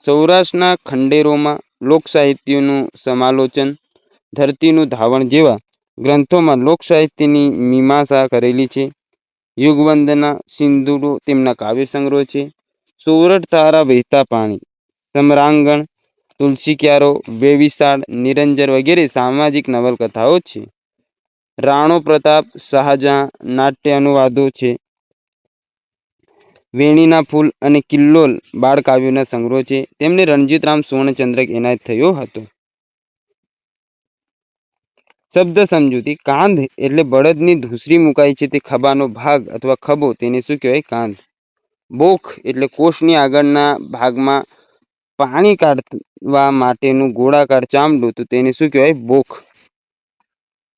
Speaker 1: સૌરાષ્ટ્રના ખંડેરોમાં લોકસાહિત્યનું સમાલોચન, ધરતીનું ધાવણ જેવા ગ્રંથોમાં લોકસાહિત્યની મીમાંસા કરેલી છે. યુગવંદના, સિંધુડો તેમના કાવ્ય સંગ્રહો છે. સોરઠ તારા વહેતા પાણી, સમરાંગણ, તુલસી ક્યારો, વેવિશાળ, નિરંજન વગેરે સામાજિક નવલકથાઓ છે. રાણો પ્રતાપ, શાહજહાં નાટ્ય અનુવાદો છે. વેણીના ફૂલ અને કિલ્લોલ બાળકાવ્યોના સંગ્રહો છે. તેમને રણજીતરામ સુવર્ણચંદ્રક એનાયત થયો હતો. શબ્દ સમજૂતી. કાંધ એટલે બળદની ધૂસરી મુકાય છે તે ખભાનો ભાગ અથવા ખભો, તેને શું કહેવાય? કાંધ. બોખ એટલે કોષની આગળના ભાગમાં પાણી કાઢવા માટેનું ગોળાકાર ચામડું, તો તેને શું કહેવાય? બોખ.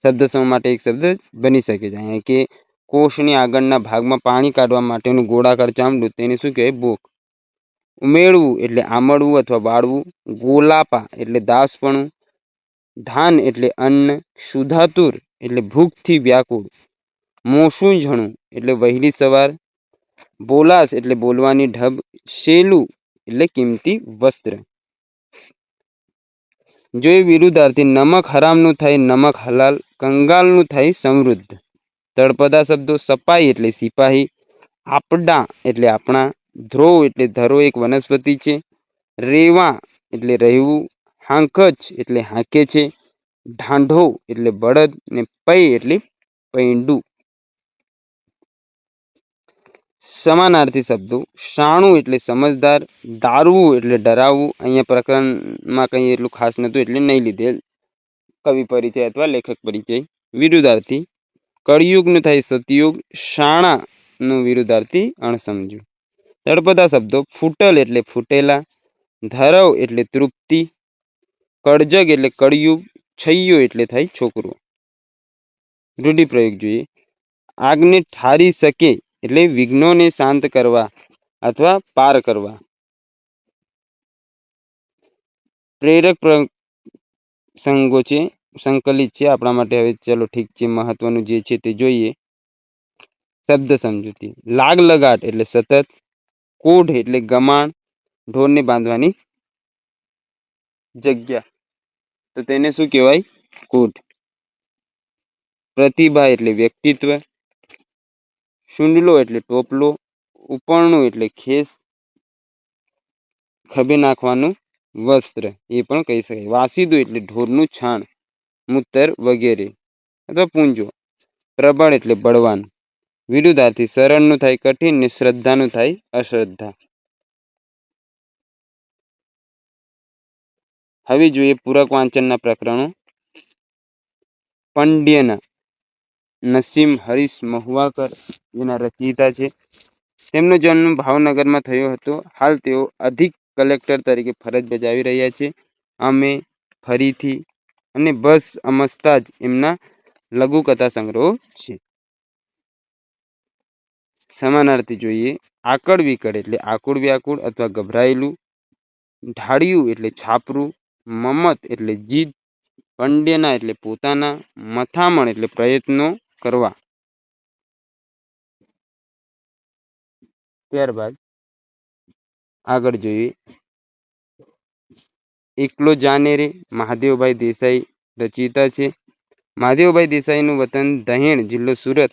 Speaker 1: શબ્દ સમૂહ માટે એક શબ્દ બની શકે છે અહીંયા કે કોષની આગળના ભાગમાં પાણી કાઢવા માટેનું ગોળાકાર ચામડું, તેને શું કહેવાય? બોખ. ઉમેળવું એટલે આમળવું અથવા બાળવું. ગોલાપા એટલે દાસપણું. ધાન એટલે અન્ન. સુધાતુર એટલે ભૂખથી વ્યાકુળ. મોસુંઝણું એટલે વહેલી સવાર. બોલાસ એટલે બોલવાની ઢબ. શેલું એટલે કિંમતી વસ્ત્ર. જો એ વિરુદ્ધાર્થી. નમક હરામનું થાય નમક હલાલ. કંગાલનું થાય સમૃદ્ધ. તળપદા શબ્દો. સપાઈ એટલે સિપાહી. આપડા એટલે આપણા. ધ્રોવ એટલે ધરો એક વનસ્પતિ છે. રેવા એટલે રહેવું. હાંકચ એટલે હાંકે છે. ઢાંઢો એટલે બળદ ને પૈ એટલે પૈંડું. સમાનાર્થી શબ્દો. શાણું એટલે સમજદાર. ડારવું એટલે ડરાવવું. અહીંયા પ્રકરણમાં કંઈ એટલું ખાસ નહોતું એટલે નહીં લીધેલ. કવિ પરિચય અથવા લેખક પરિચય. વિરુદ્ધાર્થી. કળિયુગનું થાય સતયુગ. શાણાનું વિરુદ્ધાર્થી અણસમજુ. તળપદા શબ્દો. ફૂટલ એટલે ફૂટેલા. ધરવ એટલે તૃપ્તિ. કળજગ એટલે કળિયુગ. છૈયો એટલે થાય છોકરો. રૂઢિપ્રયોગ જોઈએ. આગને ઠારી શકે એટલે વિઘ્નોને શાંત કરવા અથવા પાર કરવા. પ્રેરક પ્રસંગો છે, સંકલિત છે આપણા માટે. હવે ચલો ઠીક છે, મહત્વનું જે છે તે જોઈએ. શબ્દ સમજૂતી. લાગ લગાટ એટલે સતત. કોઢ એટલે ગમાણ, ઢોરને બાંધવાની જગ્યા, તો તેને શું કહેવાય? કોઢ. પ્રતિભા એટલે વ્યક્તિત્વ. શુંડલો એટલે ટોપલો. ઉપરણું એટલે ખેસ, ખભે નાખવાનું વસ્ત્ર, એ પણ કહી શકાય. વાસીદું એટલે ઢોરનું છાણ, મૂતર વગેરે અથવા પૂંજો. પ્રબળ એટલે બળવાન. વિરુદ્ધાર્થી. સરળનું થાય કઠિન ને શ્રદ્ધાનું થાય અશ્રદ્ધા. હવે જોઈએ પૂરક વાંચનના પ્રકરણો. પંડ્યના નસીમ હરીશ મહુવાકર જેના રચયિતા છે. તેમનો જન્મ ભાવનગરમાં થયો હતો. હાલ તેઓ અધિક કલેક્ટર તરીકે ફરજ બજાવી રહ્યા છે. અમે, ફરીથી અને બસ અમસ્તા જ એમના લઘુકથા સંગ્રહો છે. સમાનાર્થી જોઈએ. આકડ વિકડ એટલે આકુળ વ્યાકુળ અથવા ગભરાયેલું. ઢાળિયું એટલે છાપરું. મમત એટલે જીદ. પંડ્યના એટલે પોતાના. મથામણ એટલે પ્રયત્નો કરવા. ત્યારબાદ આગળ જોઈએ. એકલો જાને રે મહાદેવભાઈ દેસાઈ રચયિતા છે. મહાદેવભાઈ દેસાઈનું વતન દહેણ, જિલ્લો સુરત.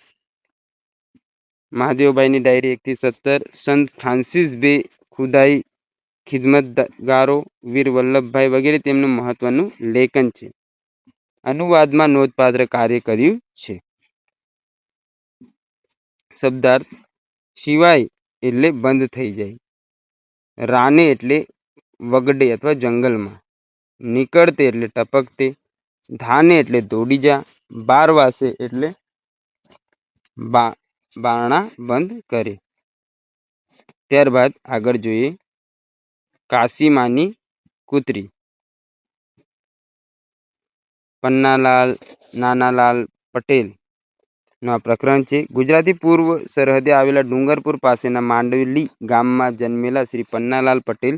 Speaker 1: મહાદેવભાઈની ડાયરી 1-17. સંત ફ્રાન્સિસ બે ખુદાઈ ખિદમતગારો, વીર વલ્લભભાઈ વગેરે તેમનું મહત્વનું લેખન છે. અનુવાદમાં નોંધપાત્ર કાર્ય કર્યું છે. શબ્દાર્થ: સિવાય એટલે બંધ થઈ જાય. રાને એટલે વગડે અથવા જંગલમાં. નીકળતે એટલે ટપકતે. ધાને એટલે દોડી જા. બાર વાસે એટલે બારણા બંધ કરે. ત્યારબાદ આગળ જોઈએ. કાશીમાની કૂતરી. પન્નાલાલ નાનાલાલ પટેલ નું આ પ્રકરણ છે. ગુજરાતી પૂર્વ સરહદે આવેલા ડુંગરપુર પાસેના માંડલી ગામમાં જન્મેલા શ્રી પન્નાલાલ પટેલ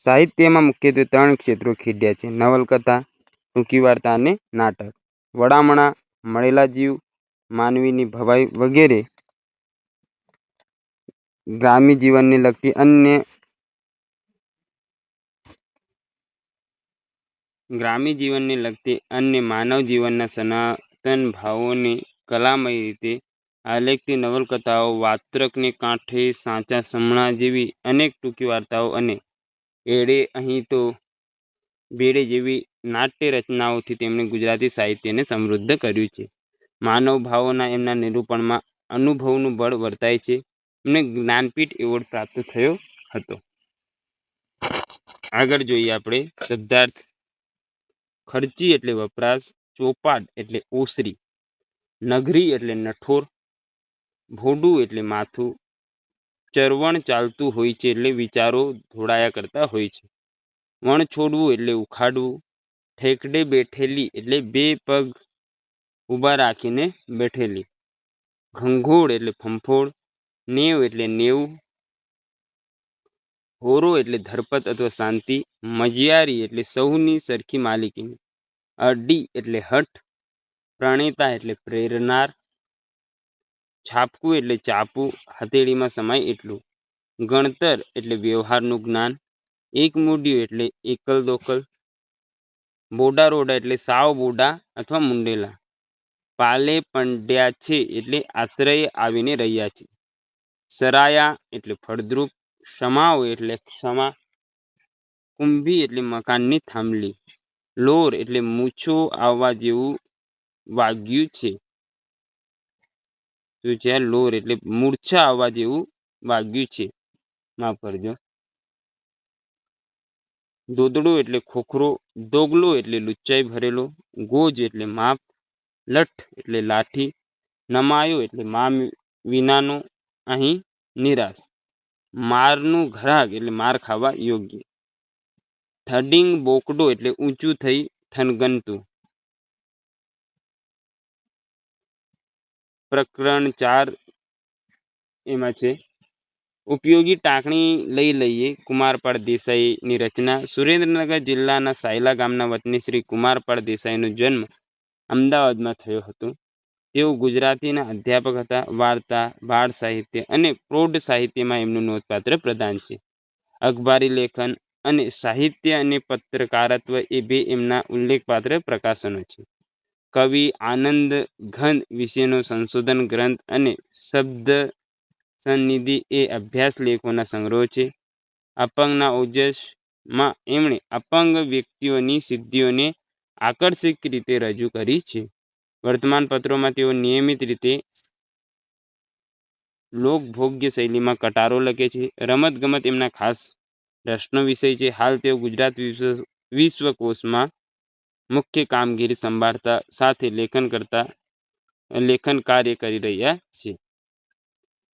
Speaker 1: સાહિત્યમાં મુખ્યત્વે 3 ક્ષેત્રો ખેડ્યા છે: નવલકથા, ટૂંકી વાર્તા અને નાટક. વડામણા, મળેલા જીવ, માનવીની ભવાઈ વગેરે ગ્રામ્ય જીવનને લગતી અન્ય માનવ જીવનના સનાતન ભાવોને કલામય રીતે આલેખતી નવલકથાઓ, વાત્રકને કાંઠે, સાચા સમણા જેવી અનેક ટૂંકી વાર્તાઓ અને એળે અહીં તો ભેળે જેવી નાટ્ય રચનાઓથી તેમણે ગુજરાતી સાહિત્યને સમૃદ્ધ કર્યું છે. માનવ ભાવોના એમના નિરૂપણમાં અનુભવનું બળ વર્તાય છે. એમને જ્ઞાનપીઠ એવોર્ડ પ્રાપ્ત થયો હતો. આગળ જોઈએ આપણે શબ્દાર્થ. ખર્ચી એટલે વપરાશ. ચોપાટ એટલે ઓસરી. નગરી એટલે નઠોર. ભોડું એટલે માથું. ચરવણ ચાલતું હોય છે એટલે વિચારો ધોળાયા કરતા હોય છે. વણ છોડવું એટલે ઉખાડવું. ઠેકડે બેઠેલી એટલે 2 પગ ઊભા રાખીને બેઠેલી. ઘંઘોળ એટલે ફંફોળ. નેવ એટલે નેવું. હોરો એટલે ધરપત અથવા શાંતિ. મજિયારી એટલે સૌની સરખી માલિકીની. અડી એટલે હઠ. પ્રણેતા એટલે પ્રેરનાર. છાપકું એટલે ચાપું, હથેળીમાં સમાય એટલું. ગણતર એટલે વ્યવહારનું જ્ઞાન. એક મૂઢિયું એટલે એકલ દોકલ. બોડા રોડા એટલે સાવ બોડા અથવા મુંડેલા. પાલે પંડ્યા છે એટલે આશ્રય આવીને રહ્યા છે. સરાયા એટલે ફળદ્રુપ. ક્ષમાઓ એટલે ક્ષમા. કુંભી એટલે મકાનની થાંભલી. લોર એટલે મૂછો આવવા જેવું વાગ્યું છે. શું છે? લોર એટલે મૂર્છા આવવા જેવું વાગ્યું છે. માફ કરજો. દોદડો એટલે ખોખરો. દોગલો એટલે લુચ્ચાઈ ભરેલો. ગોજ એટલે માપ. લઠ એટલે લાઠી. નમાયો એટલે મા વિનાનો, અહીં નિરાશ. મારનું ઘરાક એટલે માર ખાવા યોગ્ય. થડિંગ બોકડો એટલે ઊંચું થઈ થનગનતું. પ્રકરણ 4 એમાં છે ઉપયોગી ટાંકણી લઈ લઈએ. કુમારપાળ દેસાઈની રચના. સુરેન્દ્રનગર જિલ્લાના સાયલા ગામના વતની શ્રી કુમારપાળ દેસાઈનો જન્મ અમદાવાદમાં થયો હતો. તેઓ ગુજરાતીના અધ્યાપક હતા. વાર્તા, બાળ સાહિત્ય અને પ્રૌઢ સાહિત્યમાં એમનું નોંધપાત્ર પ્રદાન છે. અખબારી લેખન અને સાહિત્ય અને પત્રકારત્વ એ 2 એમના ઉલ્લેખપાત્ર પ્રકાશનો છે. કવિ આનંદ ઘન વિશેનો સંશોધન ગ્રંથ અને શબ્દ સન્નિધિ એ અભ્યાસ લેખોના સંગ્રહો છે. અપંગના ઓજસમાં એમણે અપંગ વ્યક્તિઓની સિદ્ધિઓને આકર્ષક રીતે રજૂ કરી છે. વર્તમાનપત્રોમાં તેઓ નિયમિત રીતે લોકભોગ્ય શૈલીમાં કટારો લખે છે. રમતગમત એમના ખાસ રસનો વિષય છે. હાલ તેઓ ગુજરાત વિશ્વકોશમાં મુખ્ય કામગીરી સંભાળતા સાથે લેખન કાર્ય કરી રહ્યા છે.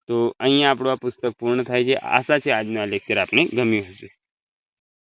Speaker 1: તો અહીંયા આપણું આ પુસ્તક પૂર્ણ થાય છે. આશા છે આજનું આ લેક્ચર આપને ગમ્યું હશે.